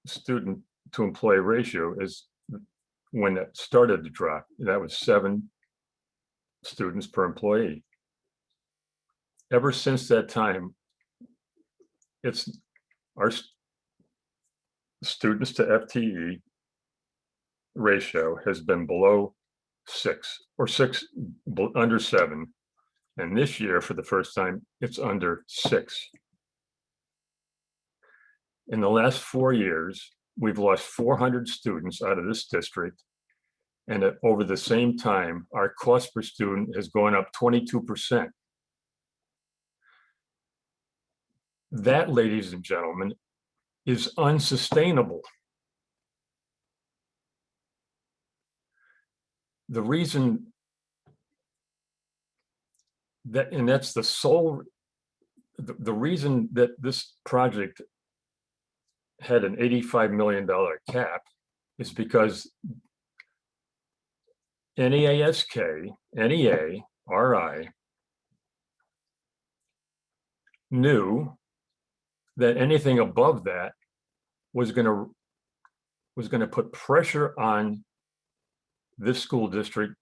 student to employee ratio as when it started to drop. That was 7 students per employee. Ever since that time, it's our students to FTE ratio has been below 6 or under 7. And this year, for the first time, it's under 6. In the last 4 years, we've lost 400 students out of this district And that over the same time, our cost per student has gone up 22%. That, ladies and gentlemen, is unsustainable. The reason that, and that's the sole, the reason that this project had an $85 million cap is because NEASK, NEA, RI knew that anything above that was going to put pressure on this school district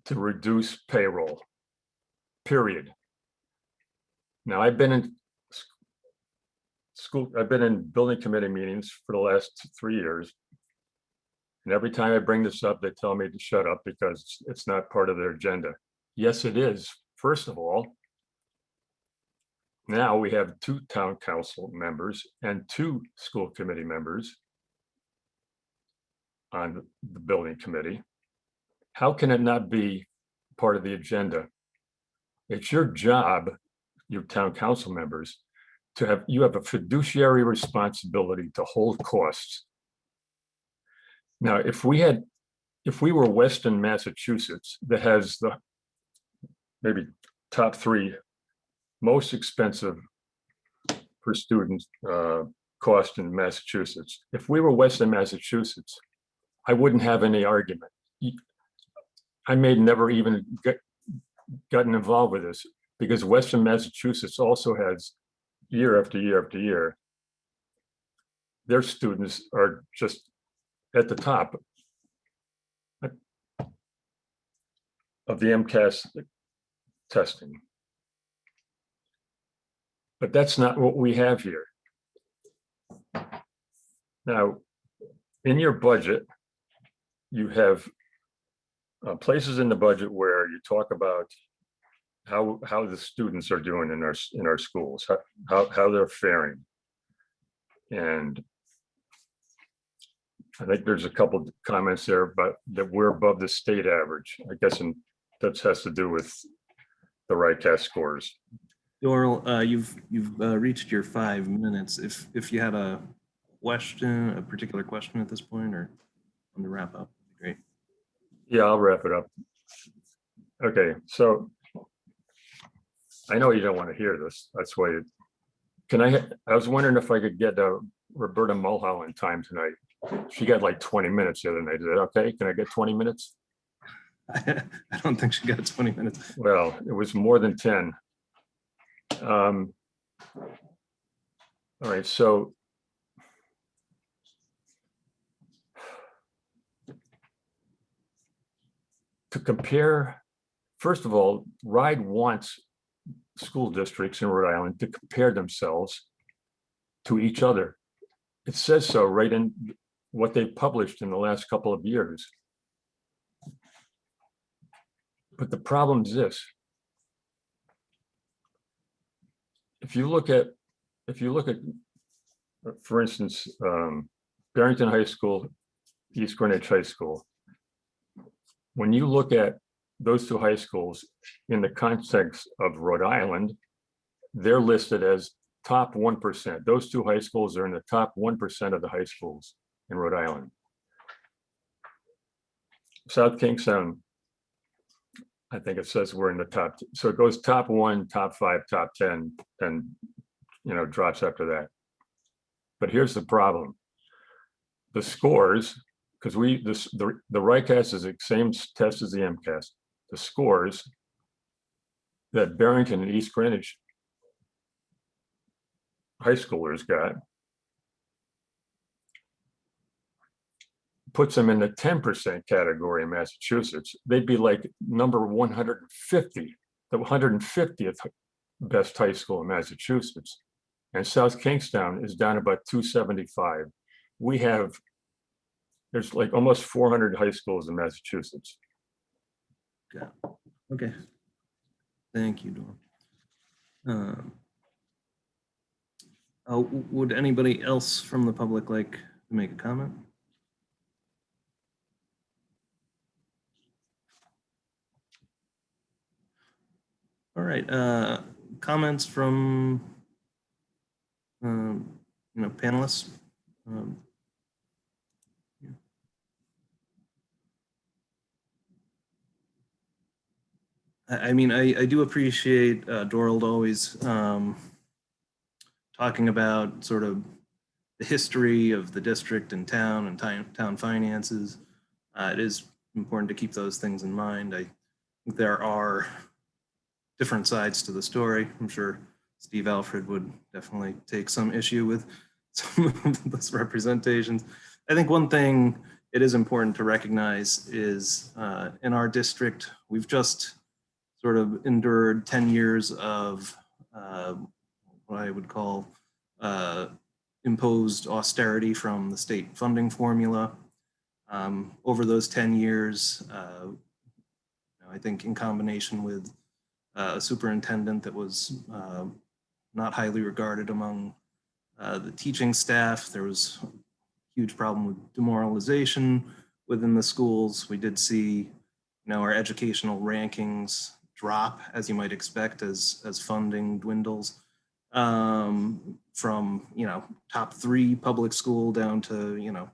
to reduce payroll, period. Now, I've been in building committee meetings for the last 3 years. And every time I bring this up, they tell me to shut up because it's not part of their agenda. Yes, it is. First of all, now we have 2 town council members and 2 school committee members on the building committee. How can it not be part of the agenda? It's your job, you town council members, you have a fiduciary responsibility to hold costs. Now, if we were Weston, Massachusetts, that has the maybe top 3 most expensive per student cost in Massachusetts, if we were Weston, Massachusetts, I wouldn't have any argument. I may never even gotten involved with this because Western Massachusetts also has year after year after year, their students are just at the top of the MCAS testing. But that's not what we have here. Now, in your budget, you have places in the budget where you talk about how the students are doing in our schools, how they're faring. And I think there's a couple of comments there, but that we're above the state average. I guess that has to do with the RICAS scores. Doral, you've reached your 5 minutes. If you had a particular question at this point, or on the wrap up, great. Yeah, I'll wrap it up. Okay, so I know you don't want to hear this. That's why. I was wondering if I could get Roberta Mulholland time tonight. She got like 20 minutes the other night. Is that okay? Can I get 20 minutes? I don't think she got 20 minutes. Well, it was more than 10. All right, so to compare, first of all, RIDE wants school districts in Rhode Island to compare themselves to each other. It says so right in what they've published in the last couple of years. But the problem is this. If you look at, for instance, Barrington High School, East Greenwich High School, when you look at those 2 high schools in the context of Rhode Island, they're listed as top 1%. Those 2 high schools are in the top 1% of the high schools in Rhode Island. South Kingstown, I think it says we're in the top, so it goes top 1, top 5, top 10, and drops after that. But here's the problem. The scores, because the RICAS is the same test as the MCAS. The scores that Barrington and East Greenwich high schoolers got puts them in the 10% category in Massachusetts. They'd be like number 150, the 150th best high school in Massachusetts. And South Kingstown is down about 275. There's like almost 400 high schools in Massachusetts. Yeah. Okay. Thank you, Doral. Would anybody else from the public like to make a comment? right, comments from, panelists? I mean, I do appreciate Dorald always talking about sort of the history of the district and town and town finances. It is important to keep those things in mind. I think there are different sides to the story. I'm sure Steve Alfred would definitely take some issue with some of those representations. I think one thing it is important to recognize is in our district, we've just sort of endured 10 years of what I would call imposed austerity from the state funding formula. Over those 10 years, I think in combination with a superintendent that was not highly regarded among the teaching staff, there was a huge problem with demoralization within the schools. We did see, our educational rankings drop, as you might expect, as funding dwindles, from top 3 public school down to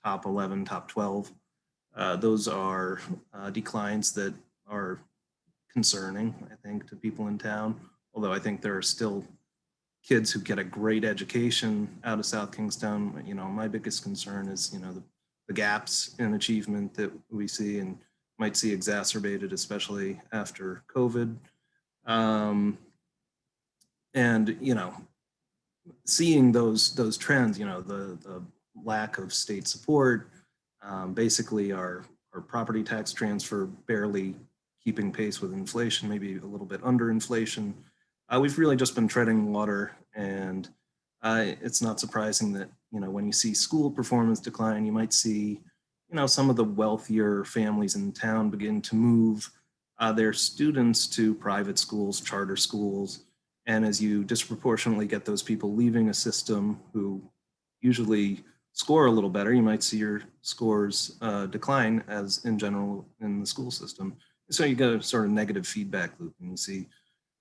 top 11, top 12. Those are declines that are concerning, I think, to people in town. Although I think there are still kids who get a great education out of South Kingstown. My biggest concern is the gaps in achievement that we see and might see exacerbated, especially after COVID. And seeing those trends, the lack of state support, basically our property tax transfer barely keeping pace with inflation, maybe a little bit under inflation. We've really just been treading water, and it's not surprising that when you see school performance decline, you might see some of the wealthier families in town begin to move their students to private schools, charter schools. And as you disproportionately get those people leaving a system who usually score a little better, you might see your scores decline as in general in the school system. So you get a sort of negative feedback loop, and you see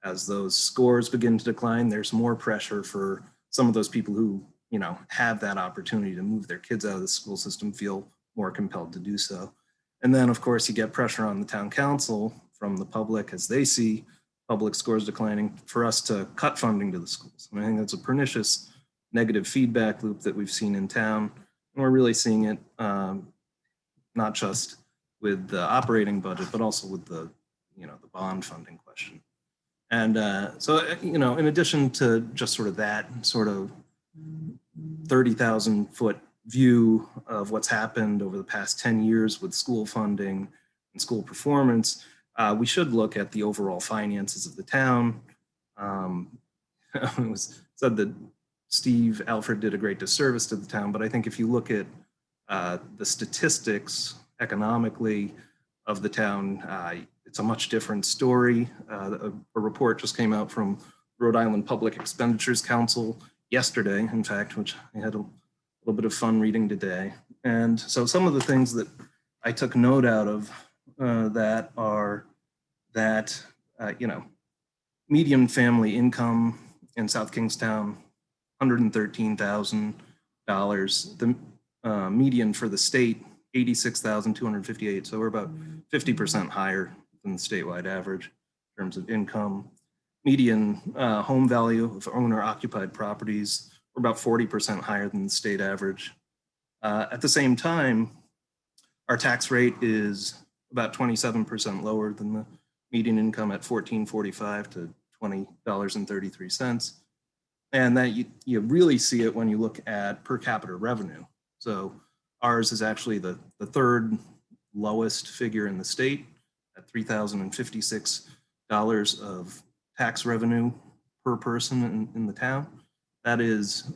as those scores begin to decline, there's more pressure for some of those people who have that opportunity to move their kids out of the school system, feel more compelled to do so. And then of course you get pressure on the town council from the public as they see public scores declining for us to cut funding to the schools. And I think that's a pernicious negative feedback loop that we've seen in town. And we're really seeing it not just with the operating budget, but also with the bond funding question. And so, in addition to just sort of that sort of 30,000 foot view of what's happened over the past 10 years with school funding and school performance, we should look at the overall finances of the town. It was said that Steve Alfred did a great disservice to the town, but I think if you look at the statistics economically of the town, it's a much different story. A report just came out from Rhode Island Public Expenditures Council yesterday, in fact, which I had a little bit of fun reading today. And so some of the things that I took note out of that are that, median family income in South Kingstown, $113,000. The median for the state, $86,258. So we're about 50% higher than the statewide average in terms of income. Median home value of owner occupied properties, we're about 40% higher than the state average. At the same time, our tax rate is about 27% lower than the median income at $14.45 to $20.33. And that you really see it when you look at per capita revenue. So ours is actually the third lowest figure in the state at $3,056 of tax revenue per person in the town. That is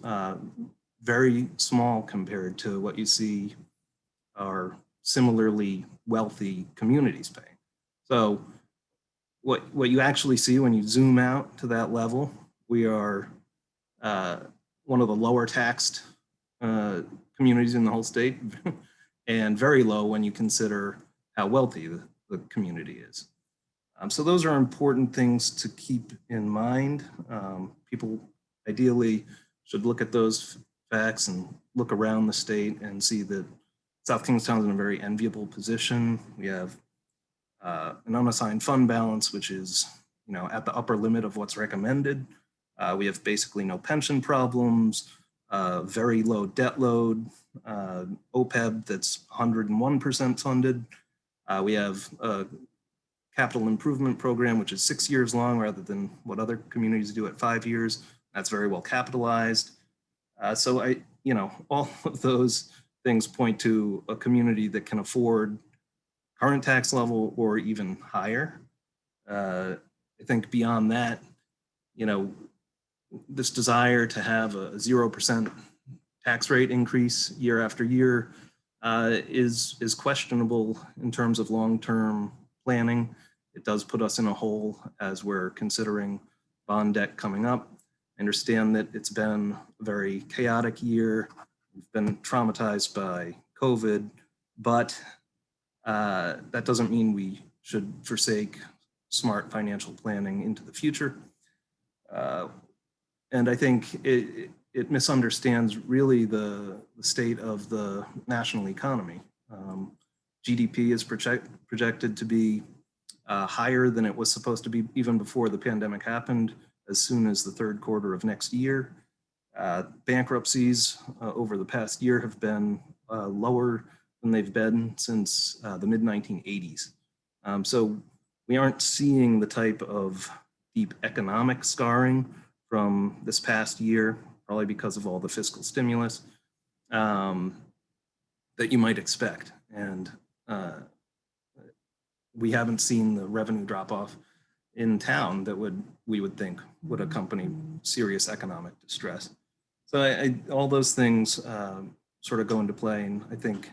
very small compared to what you see our similarly wealthy communities paying. So what you actually see when you zoom out to that level, we are one of the lower taxed communities in the whole state and very low when you consider how wealthy the community is. So those are important things to keep in mind. People ideally should look at those facts and look around the state and see that South Kingstown is in a very enviable position. We have an unassigned fund balance, which is, you know, at the upper limit of what's recommended. We have basically no pension problems, very low debt load, OPEB that's 101% funded. We have a capital improvement program, which is 6 years long rather than what other communities do at 5 years. That's very well capitalized. So you know, all of those things point to a community that can afford current tax level or even higher. I think beyond that, you know, this desire to have a 0% tax rate increase year after year is questionable in terms of long-term planning. It does put us in a hole as we're considering bond debt coming up. I understand that it's been a very chaotic year. We've been traumatized by COVID, but that doesn't mean we should forsake smart financial planning into the future. And I think it misunderstands really the state of the national economy. GDP is projected to be higher than it was supposed to be even before the pandemic happened, as soon as the third quarter of next year. Bankruptcies over the past year have been lower than they've been since the mid-1980s. So we aren't seeing the type of deep economic scarring from this past year, probably because of all the fiscal stimulus that you might expect. And we haven't seen the revenue drop off in town that we would think would accompany serious economic distress. So all those things sort of go into play, and I think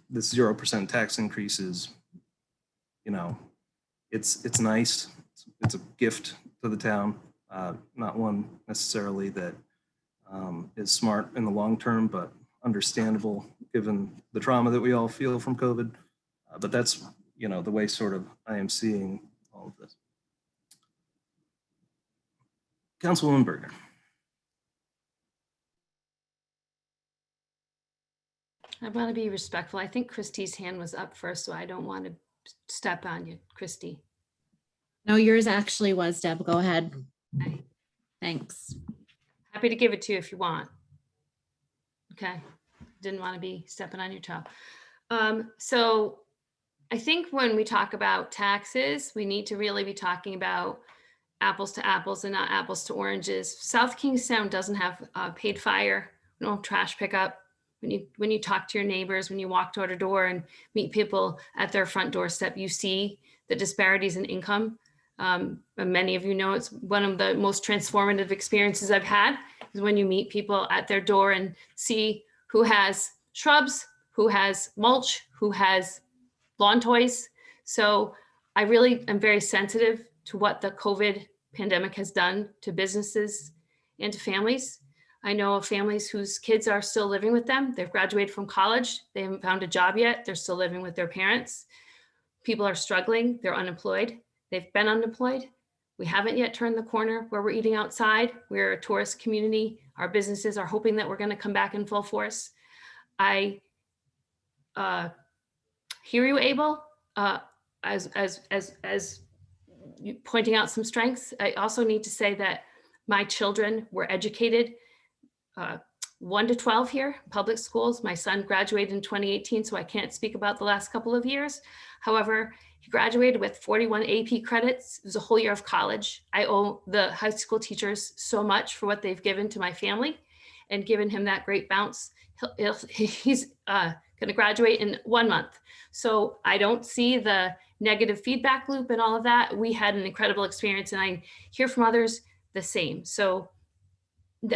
this 0% tax increase is, you know, it's nice. It's a gift to the town, not one necessarily that is smart in the long term, but understandable given the trauma that we all feel from COVID. But that's, you know, the way sort of I am seeing all of this. Councilwoman Berger. I want to be respectful. I think Christie's hand was up first, so I don't want to step on you, Christie. No, yours actually was, Deb. Go ahead. Okay. Thanks. Happy to give it to you if you want. Okay. Didn't want to be stepping on your toe. So I think when we talk about taxes, we need to really be talking about apples to apples and not apples to oranges. South Kingstown doesn't have paid fire, no trash pickup. When you talk to your neighbors, when you walk door to door and meet people at their front doorstep, you see the disparities in income. Many of you know it's one of the most transformative experiences I've had is when you meet people at their door and see who has shrubs, who has mulch, who has lawn toys. So I really am very sensitive to what the COVID pandemic has done to businesses and to families. I know of families whose kids are still living with them. They've graduated from college. They haven't found a job yet. They're still living with their parents. People are struggling. They're unemployed. They've been unemployed. We haven't yet turned the corner where we're eating outside. We're a tourist community. Our businesses are hoping that we're going to come back in full force. I hear you, Abel, as you pointing out some strengths. I also need to say that my children were educated 1 to 12 here, public schools. My son graduated in 2018, so I can't speak about the last couple of years. However, he graduated with 41 AP credits. It was a whole year of college. I owe the high school teachers so much for what they've given to my family and given him that great bounce. He's going to graduate in 1 month. So I don't see the negative feedback loop and all of that. We had an incredible experience, and I hear from others the same. So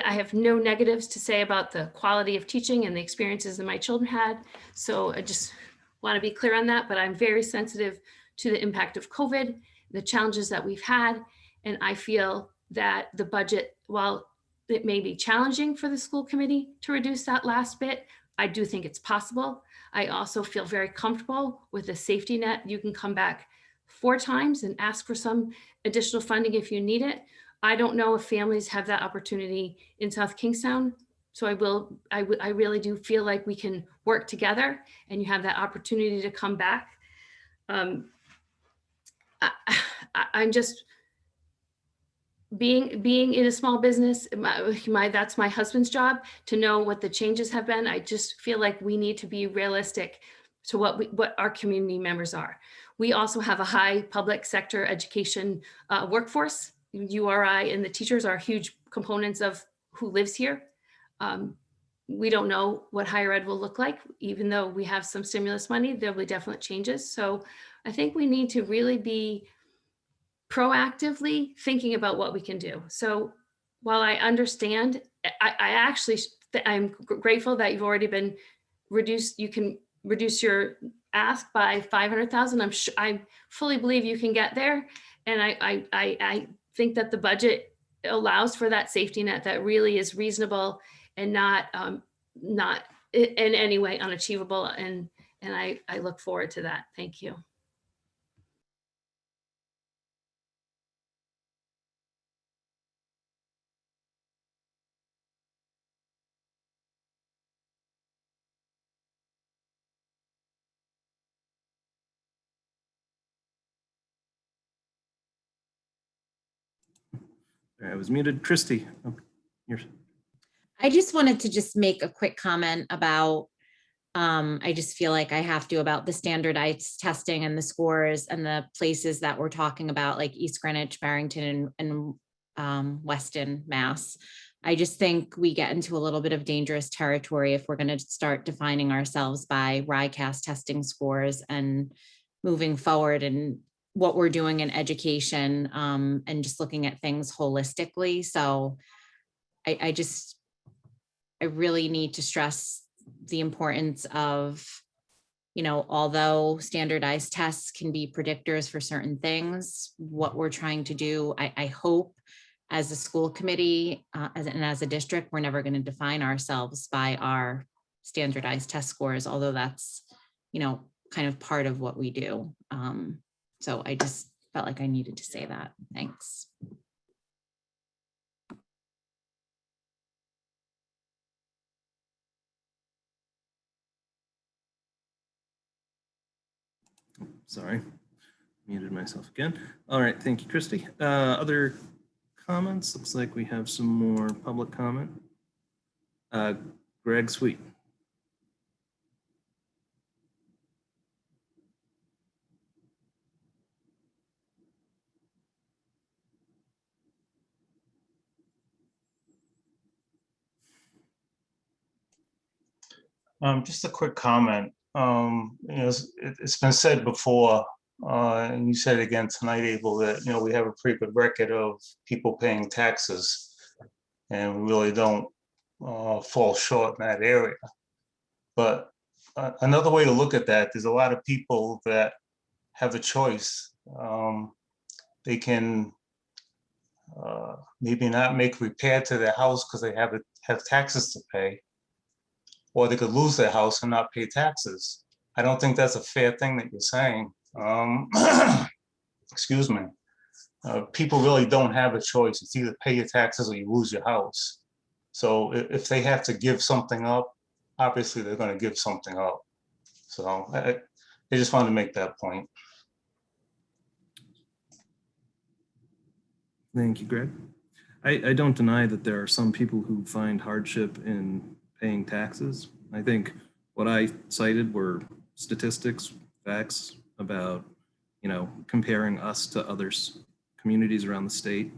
I have no negatives to say about the quality of teaching and the experiences that my children had. So I just want to be clear on that, but I'm very sensitive to the impact of COVID, the challenges that we've had. And I feel that the budget, while it may be challenging for the school committee to reduce that last bit, I do think it's possible. I also feel very comfortable with the safety net. You can come back 4 times and ask for some additional funding if you need it. I don't know if families have that opportunity in South Kingstown. So I really do feel like we can work together and you have that opportunity to come back. I'm just being in a small business. That's my husband's job to know what the changes have been. I just feel like we need to be realistic to what our community members are. We also have a high public sector education workforce. URI and the teachers are huge components of who lives here. We don't know what higher ed will look like, even though we have some stimulus money, there'll be definite changes. So I think we need to really be proactively thinking about what we can do. So while I understand, I'm grateful that you've already been reduced. You can reduce your ask by 500,000. I fully believe you can get there. And I think that the budget allows for that safety net that really is reasonable and not in any way unachievable. And I look forward to that. Thank you. I was muted. Christy, yours. I just wanted to just make a quick comment about, I just feel like I have to, about the standardized testing and the scores and the places that we're talking about, like East Greenwich, Barrington, and Weston, Mass. I just think we get into a little bit of dangerous territory if we're going to start defining ourselves by RICAS testing scores and moving forward and what we're doing in education, and just looking at things holistically. So I really need to stress the importance of, although standardized tests can be predictors for certain things, what we're trying to do, I hope as a school committee and as a district, we're never going to define ourselves by our standardized test scores, although that's, kind of part of what we do. So I just felt like I needed to say that. Thanks. Sorry, muted myself again. All right, thank you, Christy. Other comments? Looks like we have some more public comment. Greg Sweet. Just a quick comment. It's been said before, and you said again tonight, Abel, that we have a pretty good record of people paying taxes, and we really don't fall short in that area. But another way to look at that, there's a lot of people that have a choice. They can maybe not make repair to their house because they have taxes to pay, or they could lose their house and not pay taxes. I don't think that's a fair thing that you're saying. Excuse me. People really don't have a choice. It's either pay your taxes or you lose your house. So if they have to give something up, obviously they're going to give something up. So I just wanted to make that point. Thank you, Greg. I don't deny that there are some people who find hardship in paying taxes. I think what I cited were statistics, facts about, comparing us to other communities around the state.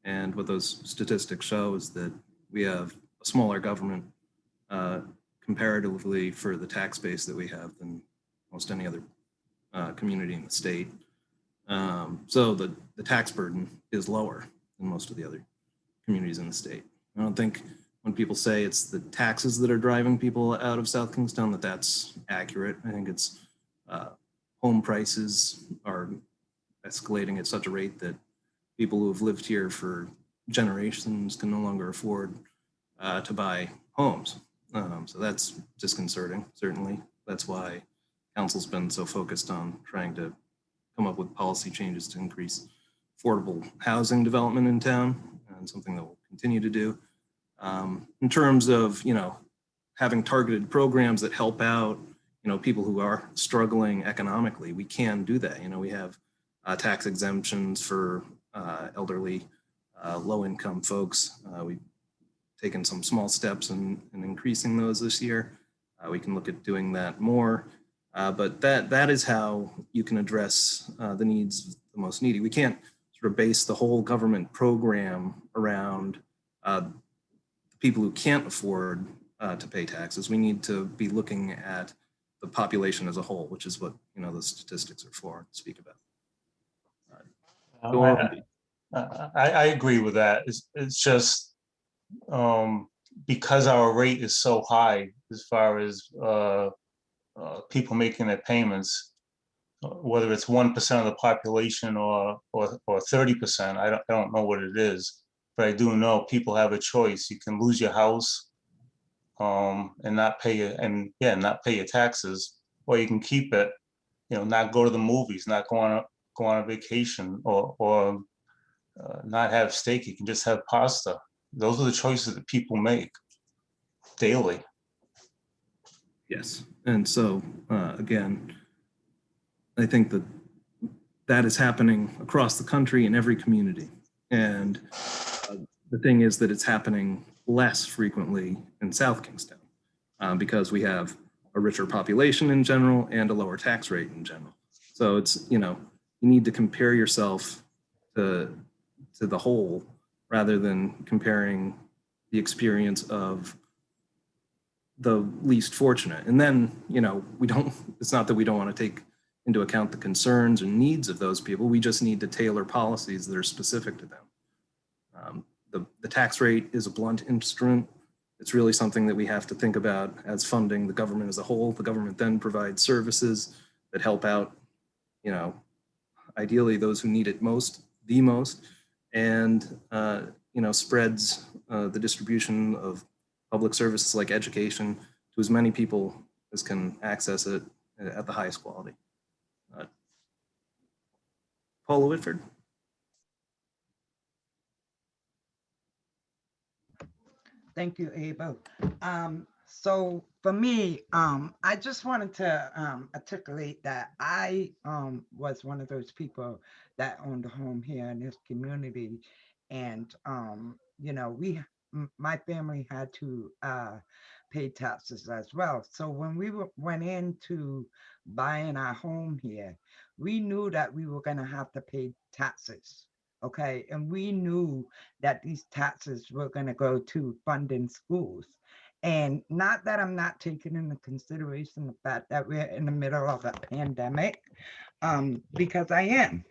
And what those statistics show is that we have a smaller government comparatively for the tax base that we have than most any other community in the state. So the tax burden is lower than most of the other communities in the state. I don't think when people say it's the taxes that are driving people out of South Kingstown, that's accurate. I think it's home prices are escalating at such a rate that people who have lived here for generations can no longer afford to buy homes. So that's disconcerting, certainly. That's why council's been so focused on trying to come up with policy changes to increase affordable housing development in town, and something that we'll continue to do. In terms of, having targeted programs that help out, people who are struggling economically, we can do that. We have tax exemptions for elderly, low-income folks. We've taken some small steps in increasing those this year. We can look at doing that more, but that is how you can address the needs of the most needy. We can't sort of base the whole government program around people who can't afford to pay taxes. We need to be looking at the population as a whole, which is what the statistics are for to speak about. Go on. I agree with that. It's just because our rate is so high as far as people making their payments, whether it's 1% of the population or 30%, I don't know what it is, but I do know people have a choice. You can lose your house and not pay your taxes, or you can keep it, not go to the movies, not go on a vacation, or not have steak. You can just have pasta. Those are the choices that people make daily. Yes, and so again, I think that is happening across the country in every community, and the thing is that it's happening less frequently in South Kingstown because we have a richer population in general and a lower tax rate in general. So it's, you need to compare yourself to the whole rather than comparing the experience of the least fortunate. And then, it's not that we don't want to take into account the concerns and needs of those people. We just need to tailor policies that are specific to them. The tax rate is a blunt instrument. It's really something that we have to think about as funding the government as a whole. The government then provides services that help out, ideally those who need it the most, and, spreads the distribution of public services like education to as many people as can access it at the highest quality. Paula Whitford. Thank you, Abel. So for me, I just wanted to articulate that I was one of those people that owned a home here in this community. And, my family had to pay taxes as well. So when we went into buying our home here, we knew that we were going to have to pay taxes. Okay, and we knew that these taxes were going to go to funding schools. And not that I'm not taking into consideration the fact that we're in the middle of a pandemic, because I am.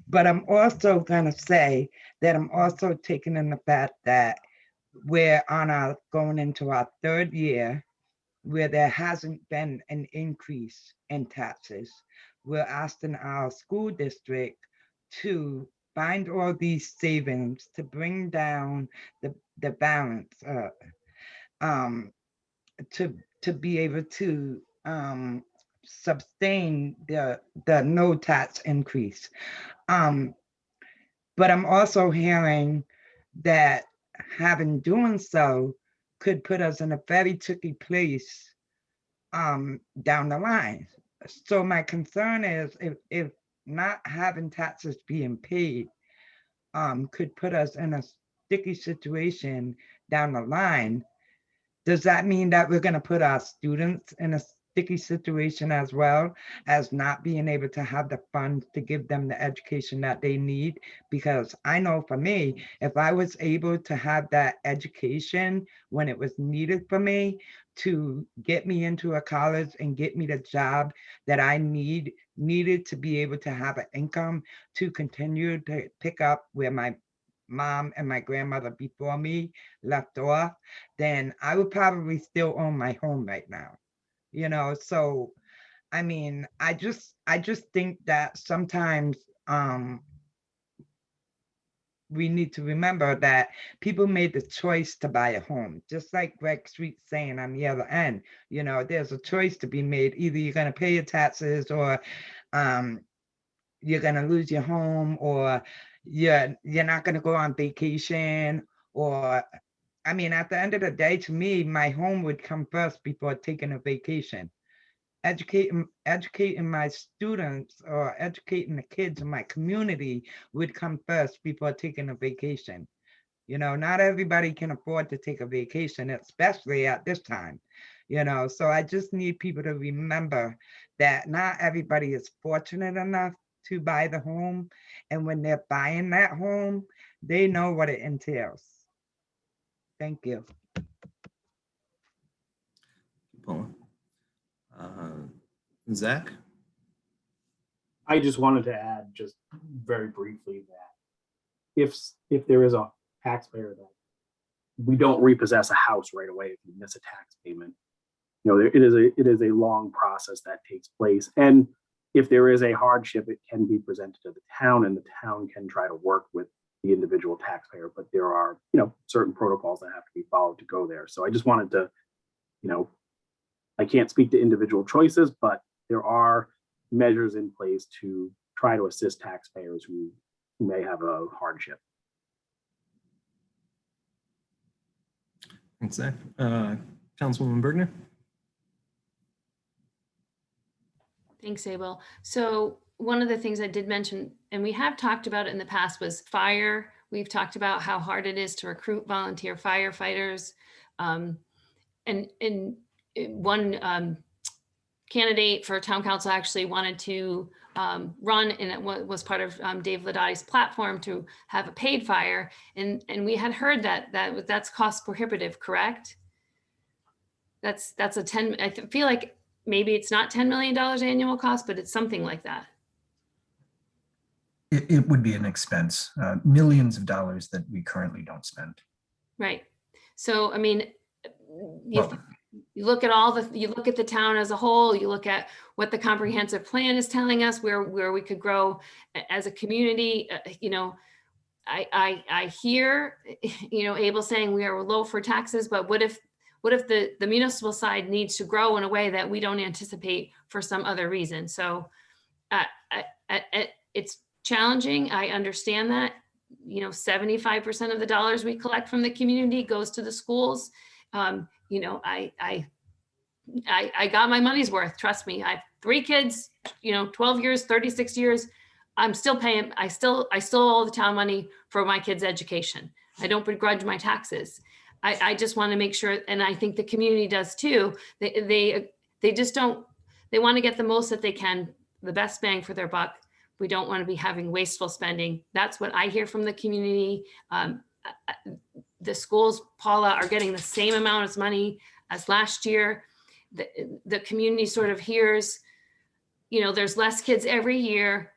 But I'm also going to say that I'm also taking in the fact that we're going into our third year where there hasn't been an increase in taxes. We're asking our school district to find all these savings to bring down the balance to be able to sustain the no tax increase. But I'm also hearing that doing so could put us in a very tricky place down the line. So my concern is if not having taxes being paid could put us in a sticky situation down the line. Does that mean that we're going to put our students in a sticky situation as well as not being able to have the funds to give them the education that they need? Because I know for me, if I was able to have that education when it was needed for me to get me into a college and get me the job that I needed to be able to have an income to continue to pick up where my mom and my grandmother before me left off, then I would probably still own my home right now. So I mean, I just think that sometimes we need to remember that people made the choice to buy a home, just like Greg Street saying on the other end. There's a choice to be made. Either you're going to pay your taxes or you're gonna lose your home, or you're not gonna go on vacation, or I mean, at the end of the day, to me, my home would come first before taking a vacation. Educating my students or educating the kids in my community would come first before taking a vacation. You know, not everybody can afford to take a vacation, especially at this time, you know. So I just need people to remember that not everybody is fortunate enough to buy the home. And when they're buying that home, they know what it entails. Thank you. Paula. Zach? I just wanted to add just very briefly that if there is a taxpayer that we don't repossess a house right away if you miss a tax payment, you know, it is a long process that takes place. And if there is a hardship, it can be presented to the town, and the town can try to work with the individual taxpayer, but there are, you know, certain protocols that have to be followed to go there. So I just wanted to, you know, I can't speak to individual choices, but there are measures in place to try to assist taxpayers who may have a hardship. Thanks, Zach. Councilwoman Bergner? Thanks, Abel. So one of the things I did mention, and we have talked about it in the past, was fire. We've talked about how hard it is to recruit volunteer firefighters. And one candidate for town council actually wanted to run, and it was part of Dave Ladotti's platform to have a paid fire. And we had heard that's cost prohibitive, correct? That's a 10, I feel like maybe it's not $10 million annual cost, but it's something like that. It would be an expense, millions of dollars that we currently don't spend. Right. So, I mean, Well, you look at you look at the town as a whole, you look at what the comprehensive plan is telling us, where we could grow as a community. You know, I hear, you know, Abel saying we are low for taxes, but what if the municipal side needs to grow in a way that we don't anticipate for some other reason? So it's challenging. I understand that, you know, 75% of the dollars we collect from the community goes to the schools. You know, I got my money's worth. Trust me. I have 3 kids, you know, 12 years, 36 years. I'm still paying. I still owe the town money for my kids' education. I don't begrudge my taxes. I just want to make sure, and I think the community does too. They just don't. They want to get the most that they can, the best bang for their buck. We don't want to be having wasteful spending. That's what I hear from the community. The schools, Paula, are getting the same amount of money as last year. The community sort of hears, you know, there's less kids every year.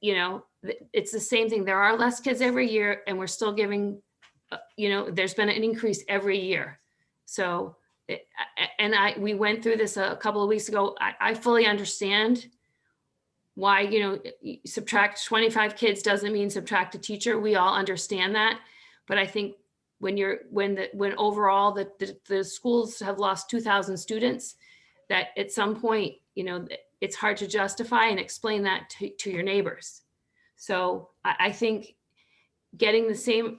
You know, it's the same thing. There are less kids every year, and we're still giving, you know, there's been an increase every year. So, we went through this a couple of weeks ago. I fully understand why, you know, subtract 25 kids doesn't mean subtract a teacher. We all understand that. But I think when overall the schools have lost 2,000 students, that at some point, you know, it's hard to justify and explain that to your neighbors. So I think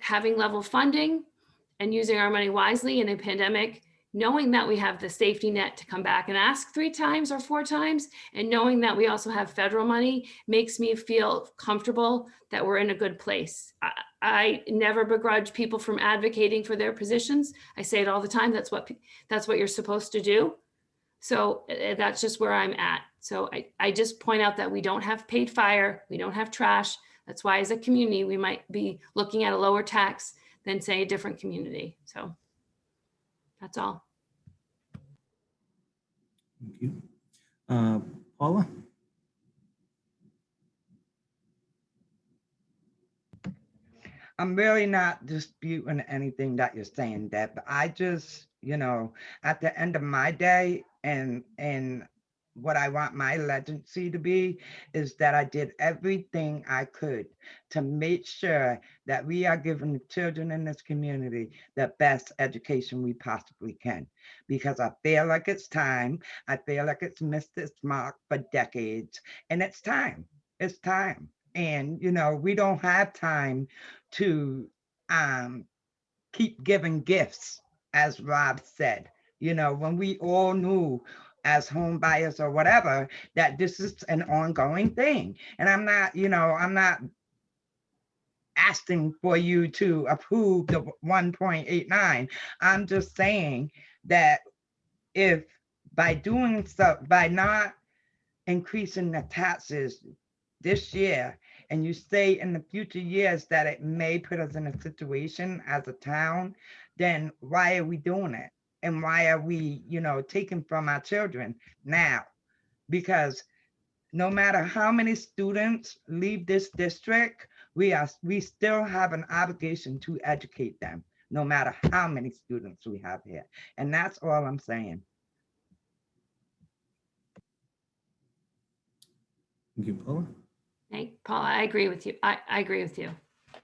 having level funding and using our money wisely in a pandemic, knowing that we have the safety net to come back and ask 3 times or 4 times, and knowing that we also have federal money makes me feel comfortable that we're in a good place. I never begrudge people from advocating for their positions. I say it all the time. That's what you're supposed to do. So that's just where I'm at. So I just point out that we don't have paid fire. We don't have trash. That's why as a community, we might be looking at a lower tax than say a different community. So that's all. Thank you. Paula? I'm really not disputing anything that you're saying, Deb, but I just, you know, at the end of my day and what I want my legacy to be is that I did everything I could to make sure that we are giving the children in this community the best education we possibly can. Because I feel like it's time. I feel like it's missed its mark for decades, and it's time. It's time. And, you know, we don't have time to keep giving gifts, as Rob said. You know, when we all knew as home buyers or whatever, that this is an ongoing thing. And I'm not, you know, I'm not asking for you to approve the 1.89. I'm just saying that if by doing so, by not increasing the taxes this year, and you say in the future years that it may put us in a situation as a town, then why are we doing it? And why are we, you know, taking from our children now? Because no matter how many students leave this district, we still have an obligation to educate them, no matter how many students we have here. And that's all I'm saying. Thank you, Paula. Hey, Paula, I agree with you. I agree with you.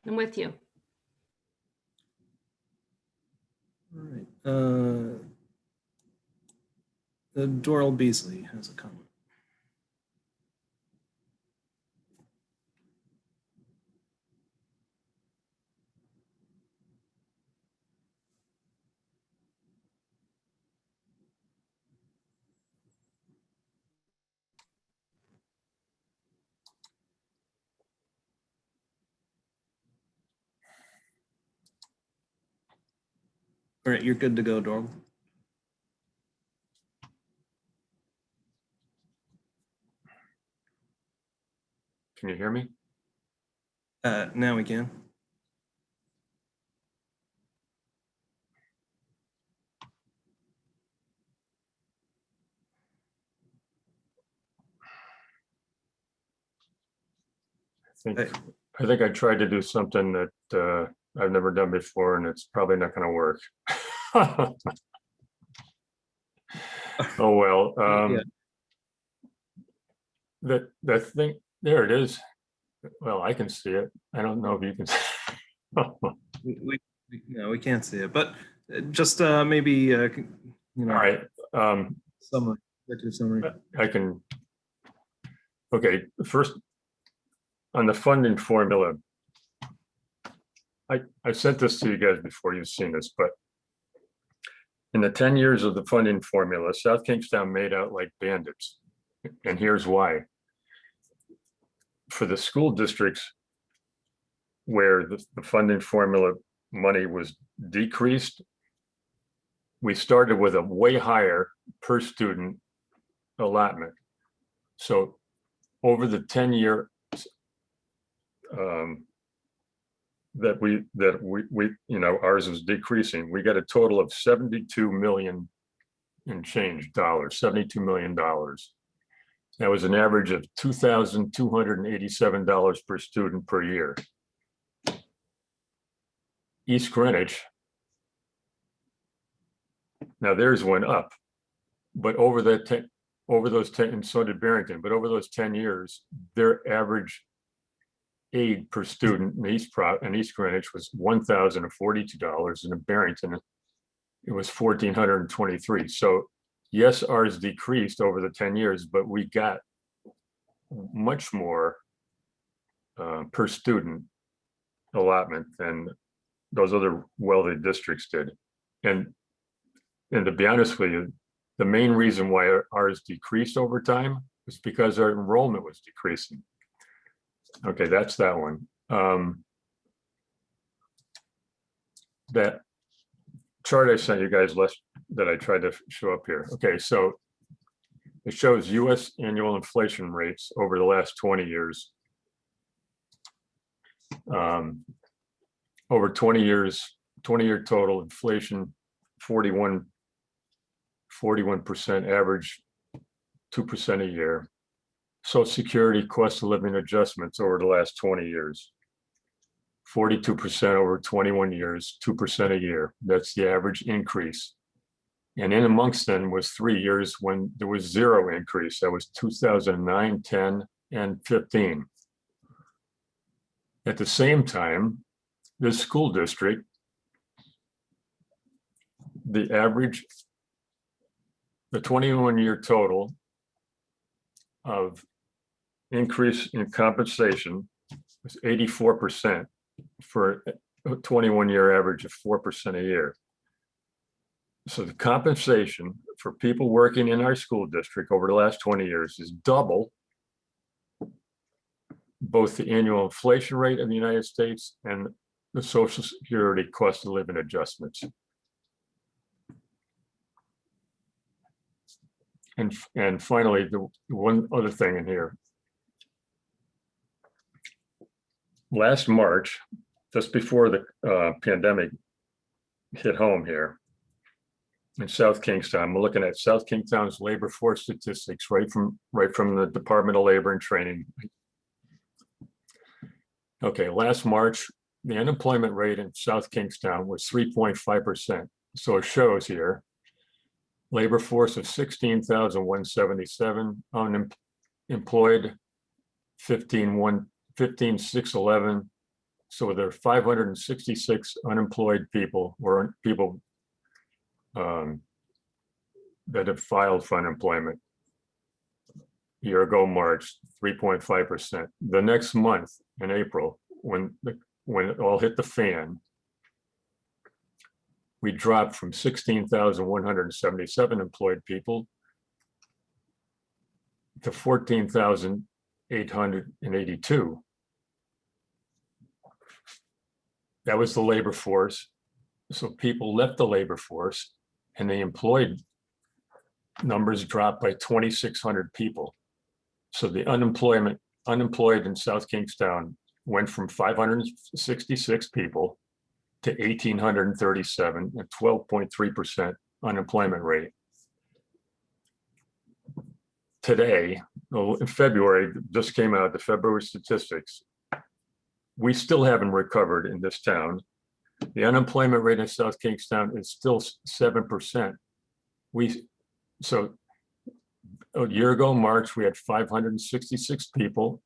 I'm with you. All right. Doral Beasley has a comment. All right, you're good to go, Doral. Can you hear me? Now we can. I think I tried to do something that I've never done before, and it's probably not going to work. Oh well. That thing there, it is. Well, I can see it. I don't know if you can. No, we can't see it, but just maybe you know. All right. Summary, executive summary. I can. Okay, first on the funding formula. I sent this to you guys before. You've seen this, but in the 10 years of the funding formula, South Kingstown made out like bandits. And here's why. For the school districts where the funding formula money was decreased, we started with a way higher per student allotment. So over the 10-year that we you know, ours was decreasing, we got a total of 72 million and change dollars, $72 million. That was an average of $2,287 per student per year. East Greenwich, now theirs went up, but over those 10, and so did Barrington, but over those 10 years, their average aid per student in East Greenwich was $1,042, and in Barrington, it was $1,423. So yes, ours decreased over the 10 years, but we got much more per student allotment than those other wealthy districts did. And to be honest with you, the main reason why ours decreased over time was because our enrollment was decreasing. Okay, that's that one. That chart I sent you guys that I tried to show up here. Okay, so it shows US annual inflation rates over the last 20 years. Over 20 years, 20-year total inflation, 41% average, 2% a year. Social Security cost of living adjustments over the last 20 years. 42% over 21 years, 2% a year. That's the average increase. And in amongst them was 3 years when there was zero increase. That was 2009, 10, and 15. At the same time, this school district, the average, the 21-year total of increase in compensation was 84% for a 21-year average of 4% a year. So the compensation for people working in our school district over the last 20 years is double both the annual inflation rate in the United States and the Social Security cost of living adjustments. And finally, the one other thing in here. Last March, just before the pandemic hit home here in South Kingstown, we're looking at South Kingstown's labor force statistics right from the Department of Labor and Training. Okay, last March, the unemployment rate in South Kingstown was 3.5%. So it shows here, labor force of 16,177, unemployed 15,611. So there are 566 unemployed people or people that have filed for unemployment. Year ago, March, 3.5%. The next month in April, when it all hit the fan, we dropped from 16,177 employed people to 14,882. That was the labor force. So people left the labor force and the employed numbers dropped by 2,600 people. So the unemployed in South Kingstown went from 566 people to 1,837, a 12.3% unemployment rate. Today, in February, just came out the February statistics. We still haven't recovered in this town. The unemployment rate in South Kingstown is still 7%. So a year ago, March, we had 566 people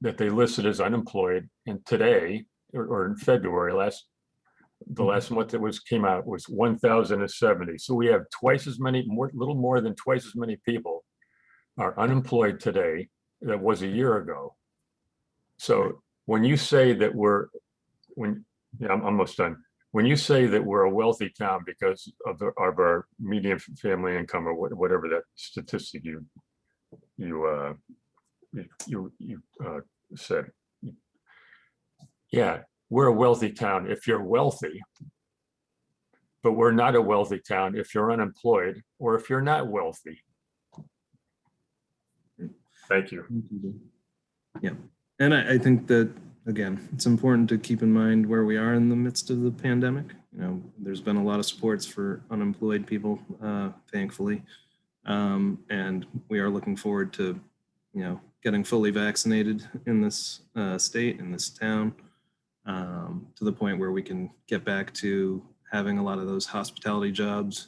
that they listed as unemployed. And today, or in February, the last month that came out was 1,070. So we have twice as many, little more than twice as many people are unemployed today that was a year ago. So when you say that I'm almost done. When you say that we're a wealthy town because of our median family income or whatever that statistic you said, yeah, we're a wealthy town if you're wealthy, but we're not a wealthy town if you're unemployed or if you're not wealthy. Thank you. Yeah, and I think that, again, it's important to keep in mind where we are in the midst of the pandemic. You know, there's been a lot of supports for unemployed people, thankfully. And we are looking forward to, getting fully vaccinated in this state, in this town, to the point where we can get back to having a lot of those hospitality jobs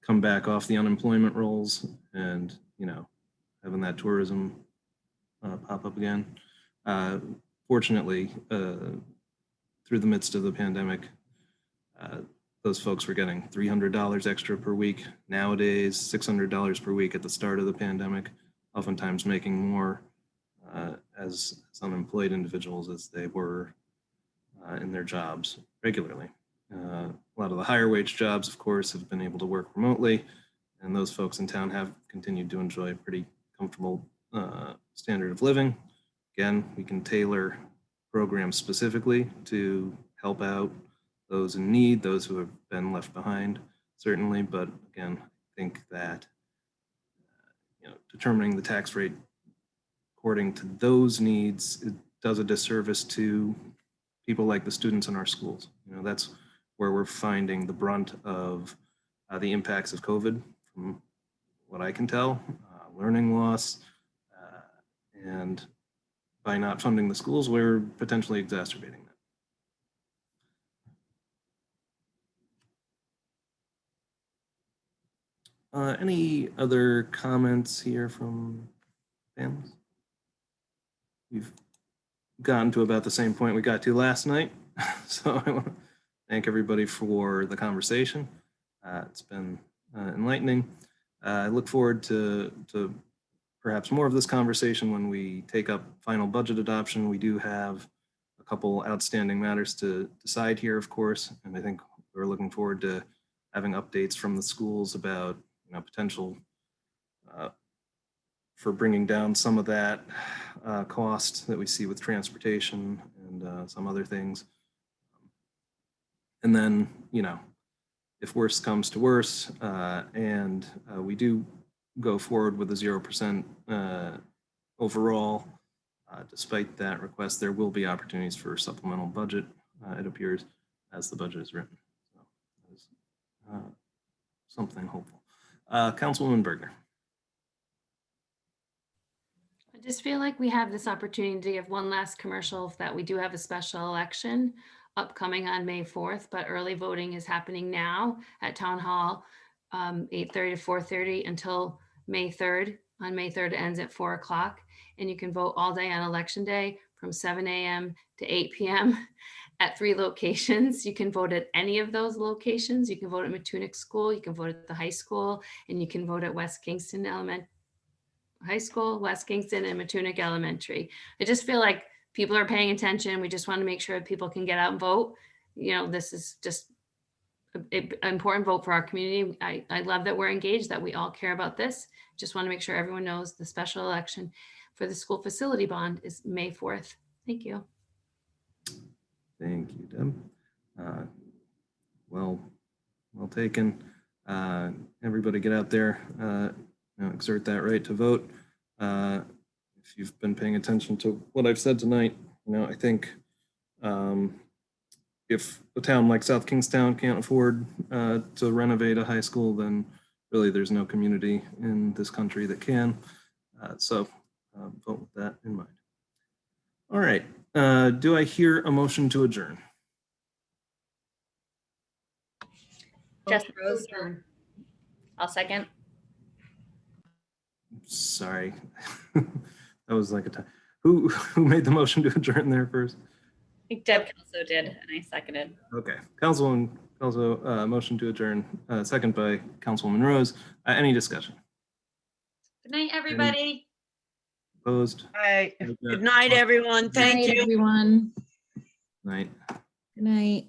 come back off the unemployment rolls and, having that tourism pop up again. Fortunately, through the midst of the pandemic, those folks were getting $300 extra per week. Nowadays, $600 per week at the start of the pandemic, oftentimes making more as unemployed individuals as they were in their jobs regularly. A lot of the higher wage jobs, of course, have been able to work remotely, and those folks in town have continued to enjoy a pretty comfortable standard of living. Again, we can tailor programs specifically to help out those in need, those who have been left behind, certainly. But again, I think that determining the tax rate according to those needs, it does a disservice to people like the students in our schools. That's where we're finding the brunt of the impacts of COVID, from what I can tell, learning loss, and by not funding the schools, we're potentially exacerbating that. Any other comments here from families? We've gotten to about the same point we got to last night. So I want to thank everybody for the conversation. It's been enlightening. I look forward to perhaps more of this conversation when we take up final budget adoption. We do have a couple outstanding matters to decide here, of course, and I think we're looking forward to having updates from the schools about, potential for bringing down some of that cost that we see with transportation and some other things. And then, if worse comes to worse, and we do go forward with a 0% overall, despite that request, there will be opportunities for supplemental budget, it appears, as the budget is written. So that is something hopeful. Councilwoman Bergner. I just feel like we have this opportunity to give one last commercial that we do have a special election upcoming on May 4th, but early voting is happening now at Town Hall, 8:30 to 4:30 until May 3rd. On May 3rd, it ends at 4 o'clock, and you can vote all day on Election Day from 7 a.m. to 8 p.m. at 3 locations. You can vote at any of those locations. You can vote at Matunic School, you can vote at the high school, and you can vote at West Kingston High School, West Kingston, and Matunic Elementary. I just feel like people are paying attention. We just want to make sure that people can get out and vote. This is just an important vote for our community. I love that we're engaged, that we all care about this. Just want to make sure everyone knows the special election for the school facility bond is May 4th. Thank you. Thank you, Deb. Well taken. Everybody get out there, exert that right to vote. If you've been paying attention to what I've said tonight, I think if a town like South Kingstown can't afford to renovate a high school, then really there's no community in this country that can. So vote with that in mind. All right. Do I hear a motion to adjourn? Jess Rose. I'll second. Sorry. That was like a time. Who made the motion to adjourn there first? I think Deb also did, and I seconded. Okay. Councilwoman also motion to adjourn, second by Councilwoman Rose. Any discussion? Good night, everybody. Opposed? All right. Good night, everyone. Thank you. Everyone. Night. Good night.